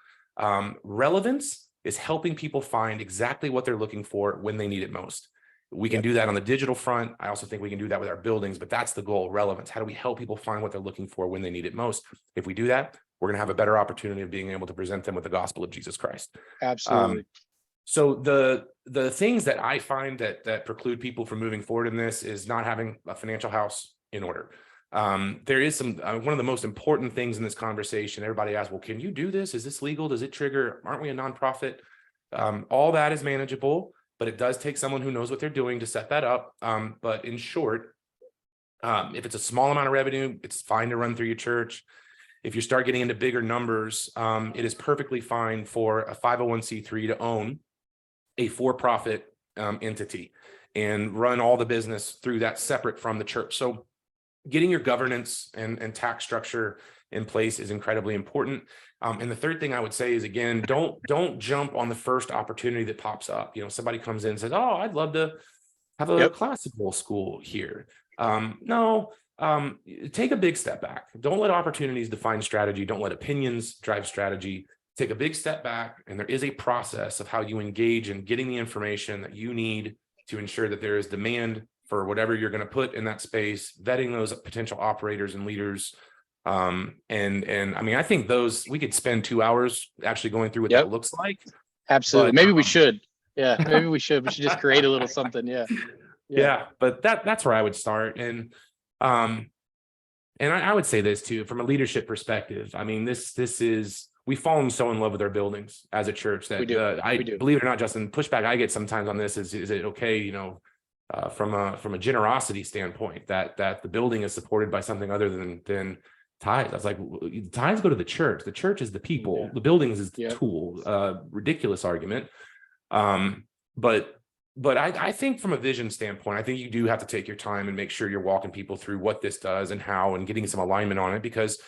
S2: Relevance is helping people find exactly what they're looking for when they need it most. We can do that on the digital front. I also think we can do that with our buildings, but that's the goal, relevance. How do we help people find what they're looking for when they need it most? If we do that, we're going to have a better opportunity of being able to present them with the gospel of Jesus Christ.
S1: Absolutely.
S2: So the things that I find that preclude people from moving forward in this is not having a financial house in order. There is some one of the most important things in this conversation. Everybody asks, well, can you do this? Is this legal? Does it trigger? Aren't we a nonprofit? All that is manageable, but it does take someone who knows what they're doing to set that up. But in short, if it's a small amount of revenue, it's fine to run through your church. If you start getting into bigger numbers, it is perfectly fine for a 501c3 to own a for-profit entity and run all the business through that separate from the church. So getting your governance and tax structure in place is incredibly important. And the third thing I would say is, again, don't jump on the first opportunity that pops up. Somebody comes in and says, oh, I'd love to have a classical school here. No, take a big step back. Don't let opportunities define strategy. Don't let opinions drive strategy. Take a big step back, and there is a process of how you engage in getting the information that you need to ensure that there is demand for whatever you're going to put in that space, vetting those potential operators and leaders. And I mean, I think we could spend 2 hours actually going through what that looks like.
S1: Absolutely. But, maybe we should. Yeah, maybe we should. We should just create a little something. Yeah.
S2: But that's where I would start. And I would say this too, from a leadership perspective. I mean, this is, we've fallen so in love with our buildings as a church that we do. Believe it or not, Justin, pushback I get sometimes on this is it okay, from a generosity standpoint that the building is supported by something other than tithes? I was like, tithes go to the church. The church is the people. The buildings is the tool. Ridiculous argument. But I think from a vision standpoint, I think you do have to take your time and make sure you're walking people through what this does and how, and getting some alignment on it, because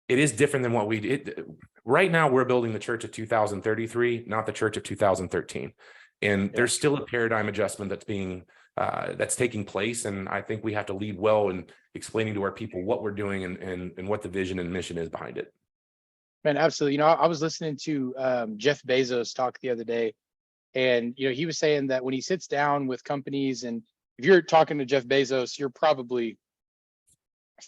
S2: it is different than what we did. Right now, we're building the church of 2033, not the church of 2013. And there's still a paradigm adjustment that's taking place. And I think we have to lead well in explaining to our people what we're doing and what the vision and mission is behind it.
S1: Man, absolutely. I was listening to Jeff Bezos talk the other day, and he was saying that when he sits down with companies, and if you're talking to Jeff Bezos, you're probably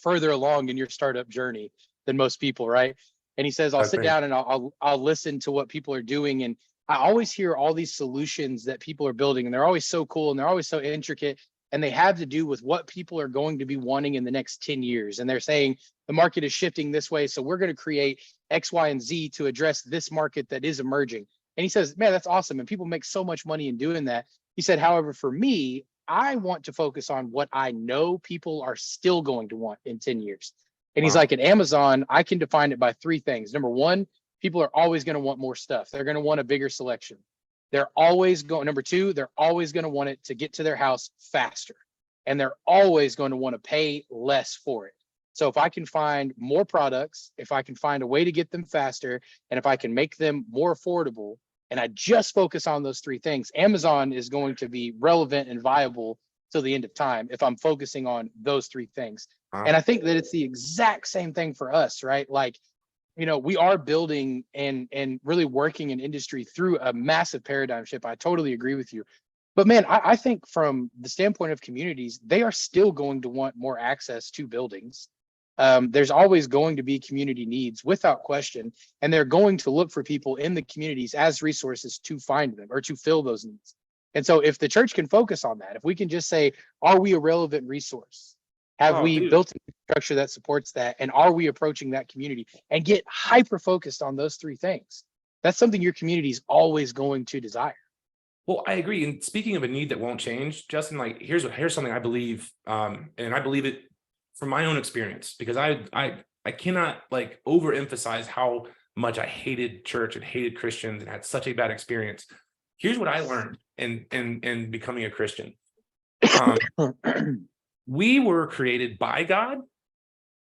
S1: further along in your startup journey than most people, right? And he says, I'll sit down and I'll listen to what people are doing. And I always hear all these solutions that people are building, and they're always so cool and they're always so intricate, and they have to do with what people are going to be wanting in the next 10 years. And they're saying the market is shifting this way, so we're going to create X, Y, and Z to address this market that is emerging. And he says, man, that's awesome. And people make so much money in doing that. He said, however, for me, I want to focus on what I know people are still going to want in 10 years. And he's like, at Amazon, I can define it by three things. Number one, people are always going to want more stuff. They're going to want a bigger selection. Number two, they're always going to want it to get to their house faster. And they're always going to want to pay less for it. So if I can find more products, if I can find a way to get them faster, and if I can make them more affordable, and I just focus on those three things, Amazon is going to be relevant and viable till the end of time if I'm focusing on those three things. And I think that it's the exact same thing for us, right? Like, we are building and really working in industry through a massive paradigm shift. I totally agree with you. But man, I think from the standpoint of communities, they are still going to want more access to buildings. There's always going to be community needs without question, and they're going to look for people in the communities as resources to find them or to fill those needs. And so if the church can focus on that, if we can just say, are we a relevant resource? Have we built a structure that supports that? And are we approaching that community, and get hyper focused on those three things? That's something your community is always going to desire.
S2: Well, I agree. And speaking of a need that won't change, Justin, like here's something I believe, and I believe it from my own experience, because I cannot like overemphasize how much I hated church and hated Christians and had such a bad experience. Here's what I learned in becoming a Christian. We were created by God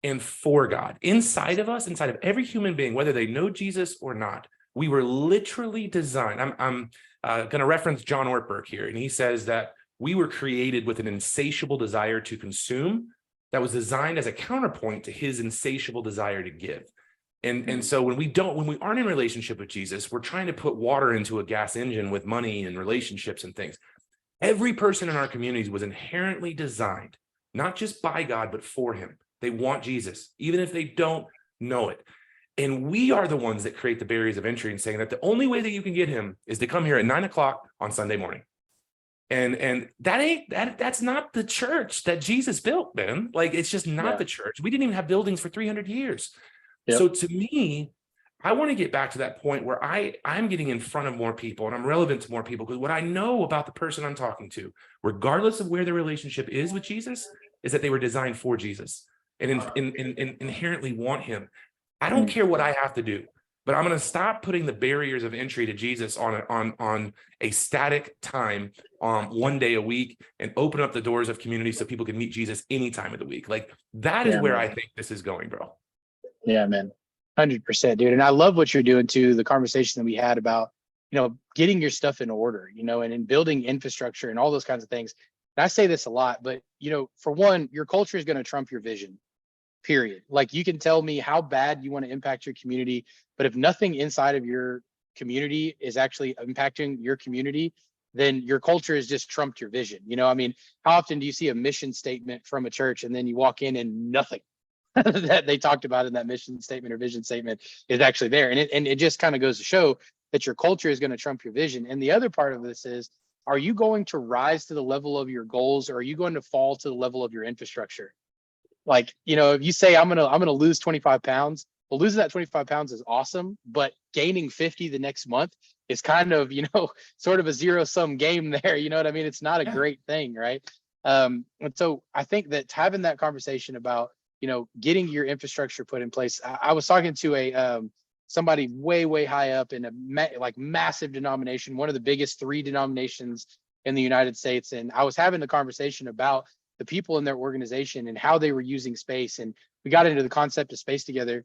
S2: and for God. Inside of us, inside of every human being, whether they know Jesus or not, we were literally designed. I'm going to reference John Ortberg here, and he says that we were created with an insatiable desire to consume that was designed as a counterpoint to his insatiable desire to give. And so when we aren't in relationship with Jesus, we're trying to put water into a gas engine with money and relationships and things. Every person in our communities was inherently designed, not just by God, but for him. They want Jesus, even if they don't know it. And we are the ones that create the barriers of entry and saying that the only way that you can get him is to come here at 9:00 on Sunday morning. And that's not the church that Jesus built, man. Like, it's just not the church. We didn't even have buildings for 300 years. Yep. So to me, I want to get back to that point where I'm getting in front of more people and I'm relevant to more people, because what I know about the person I'm talking to, regardless of where their relationship is with Jesus, is that they were designed for Jesus and inherently want him. I don't care what I have to do, but I'm going to stop putting the barriers of entry to Jesus on a static time, one day a week, and open up the doors of community so people can meet Jesus any time of the week. Like, that is where I think this is going, bro.
S1: Yeah, man. 100%, dude. And I love what you're doing too. The conversation that we had about, getting your stuff in order, and in building infrastructure and all those kinds of things. And I say this a lot, but, for one, your culture is going to trump your vision, period. Like, you can tell me how bad you want to impact your community, but if nothing inside of your community is actually impacting your community, then your culture has just trumped your vision. How often do you see a mission statement from a church and then you walk in and nothing that they talked about in that mission statement or vision statement is actually there? And it just kind of goes to show that your culture is going to trump your vision. And the other part of this is, are you going to rise to the level of your goals, or are you going to fall to the level of your infrastructure? Like, if you say I'm gonna lose 25 pounds, well, losing that 25 pounds is awesome, but gaining 50 the next month is kind of, sort of a zero-sum game there. You know what I mean? It's not a great thing, right? And so I think that having that conversation about, getting your infrastructure put in place. I was talking to somebody way high up in a massive denomination, one of the biggest 3 denominations in the United States, and I was having the conversation about the people in their organization and how they were using space, and we got into the concept of space together.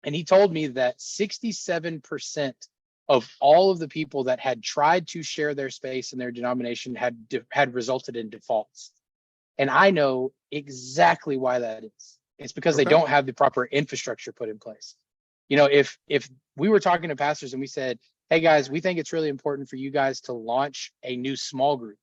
S1: And he told me that 67% of all of the people that had tried to share their space in their denomination had resulted in defaults. And I know exactly why that is. It's because they don't have the proper infrastructure put in place. If we were talking to pastors and we said, hey guys, we think it's really important for you guys to launch a new small group.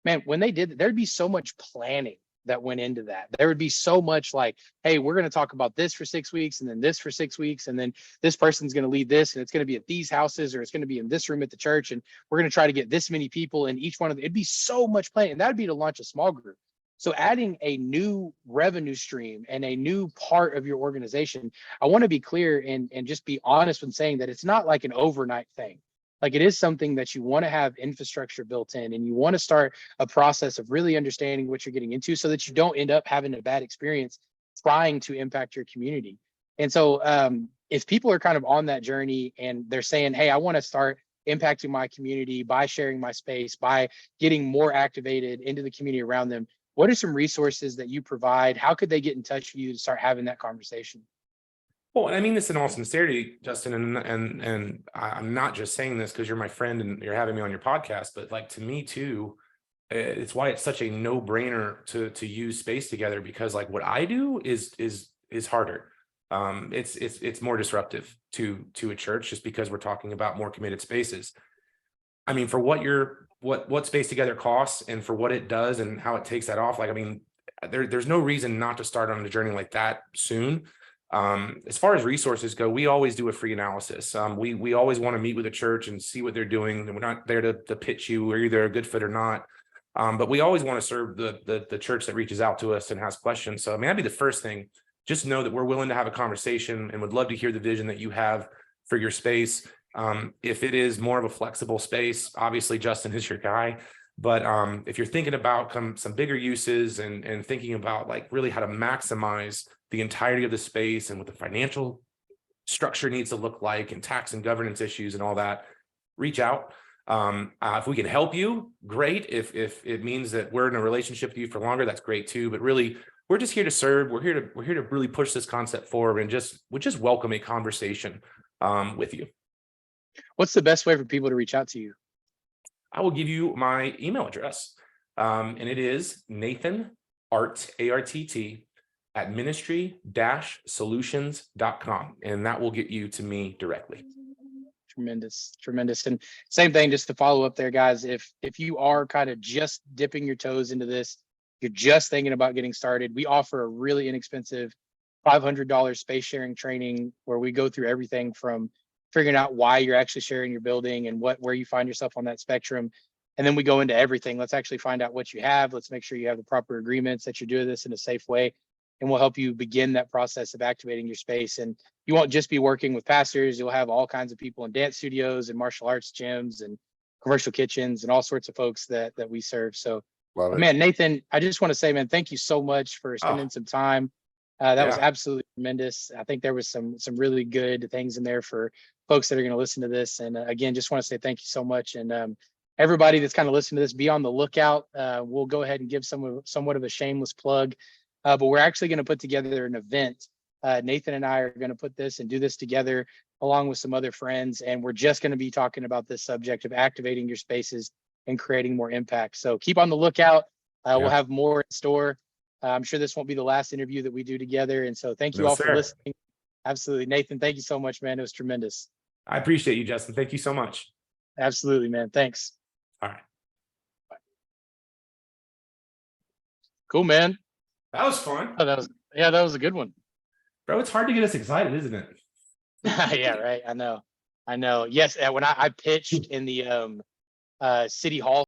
S1: Man, when they did, there'd be so much planning that went into that. There would be so much like, hey, we're going to talk about this for 6 weeks, and then this for 6 weeks, and then this person's going to lead this, and it's going to be at these houses, or it's going to be in this room at the church, and we're going to try to get this many people in each one of them. It'd be so much planning, and that'd be to launch a small group. So adding a new revenue stream and a new part of your organization, I want to be clear and just be honest when saying that it's not like an overnight thing. Like, it is something that you want to have infrastructure built in, and you want to start a process of really understanding what you're getting into so that you don't end up having a bad experience trying to impact your community. And so if people are kind of on that journey and they're saying, hey, I want to start impacting my community by sharing my space, by getting more activated into the community around them, what are some resources that you provide? How could they get in touch with you to start having that conversation?
S2: Well, I mean this in all sincerity, Justin, and I'm not just saying this because you're my friend and you're having me on your podcast, but like, to me too, it's why it's such a no-brainer to use space together, because like what I do is harder. It's more disruptive to a church, just because we're talking about more committed spaces. I mean, for what Space Together costs and for what it does and how it takes that off, like, I mean, there's no reason not to start on a journey like that soon. As far as resources go, we always do a free analysis. We always want to meet with a church and see what they're doing. And we're not there to pitch you. We're either a good fit or not. But we always want to serve the church that reaches out to us and has questions. So I mean, that'd be the first thing. Just know that we're willing to have a conversation and would love to hear the vision that you have for your space. If it is more of a flexible space, obviously Justin is your guy. But if you're thinking about some bigger uses and thinking about like really how to maximize the entirety of the space and what the financial structure needs to look like and tax and governance issues and all that, reach out. If we can help you, great. If it means that we're in a relationship with you for longer, that's great too. But really, we're just here to serve. We're here to really push this concept forward, and we just welcome a conversation with you.
S1: What's the best way for people to reach out to you?
S2: I will give you my email address, and it is Nathan Artt, ARTT, at ministry-solutions.com, and that will get you to me directly.
S1: Tremendous, tremendous. And same thing, just to follow up there, guys, if you are kind of just dipping your toes into this, you're just thinking about getting started, we offer a really inexpensive $500 space sharing training where we go through everything from figuring out why you're actually sharing your building and where you find yourself on that spectrum. And then we go into everything. Let's actually find out what you have. Let's make sure you have the proper agreements, that you're doing this in a safe way. And we'll help you begin that process of activating your space. And you won't just be working with pastors. You'll have all kinds of people in dance studios and martial arts gyms and commercial kitchens and all sorts of folks that we serve. So, man, Nathan, I just want to say, man, thank you so much for spending some time. That was absolutely tremendous. I think there was some really good things in there for folks that are going to listen to this. And again, just want to say thank you so much. And everybody that's kind of listening to this, be on the lookout. We'll go ahead and give somewhat of a shameless plug, but we're actually going to put together an event. Nathan and I are going to put this and do this together along with some other friends. And we're just going to be talking about this subject of activating your spaces and creating more impact. So keep on the lookout. We'll have more in store. I'm sure this won't be the last interview that we do together. And so thank you all for listening. Absolutely. Nathan, thank you so much, man. It was tremendous.
S2: I appreciate you, Justin. Thank you so much.
S1: Absolutely, man. Thanks.
S2: All right.
S1: Bye. Cool, man.
S2: That was fun.
S1: Oh, that was a good one.
S2: Bro, it's hard to get us excited, isn't it?
S1: Yeah, right. I know. Yes. When I pitched in the city hall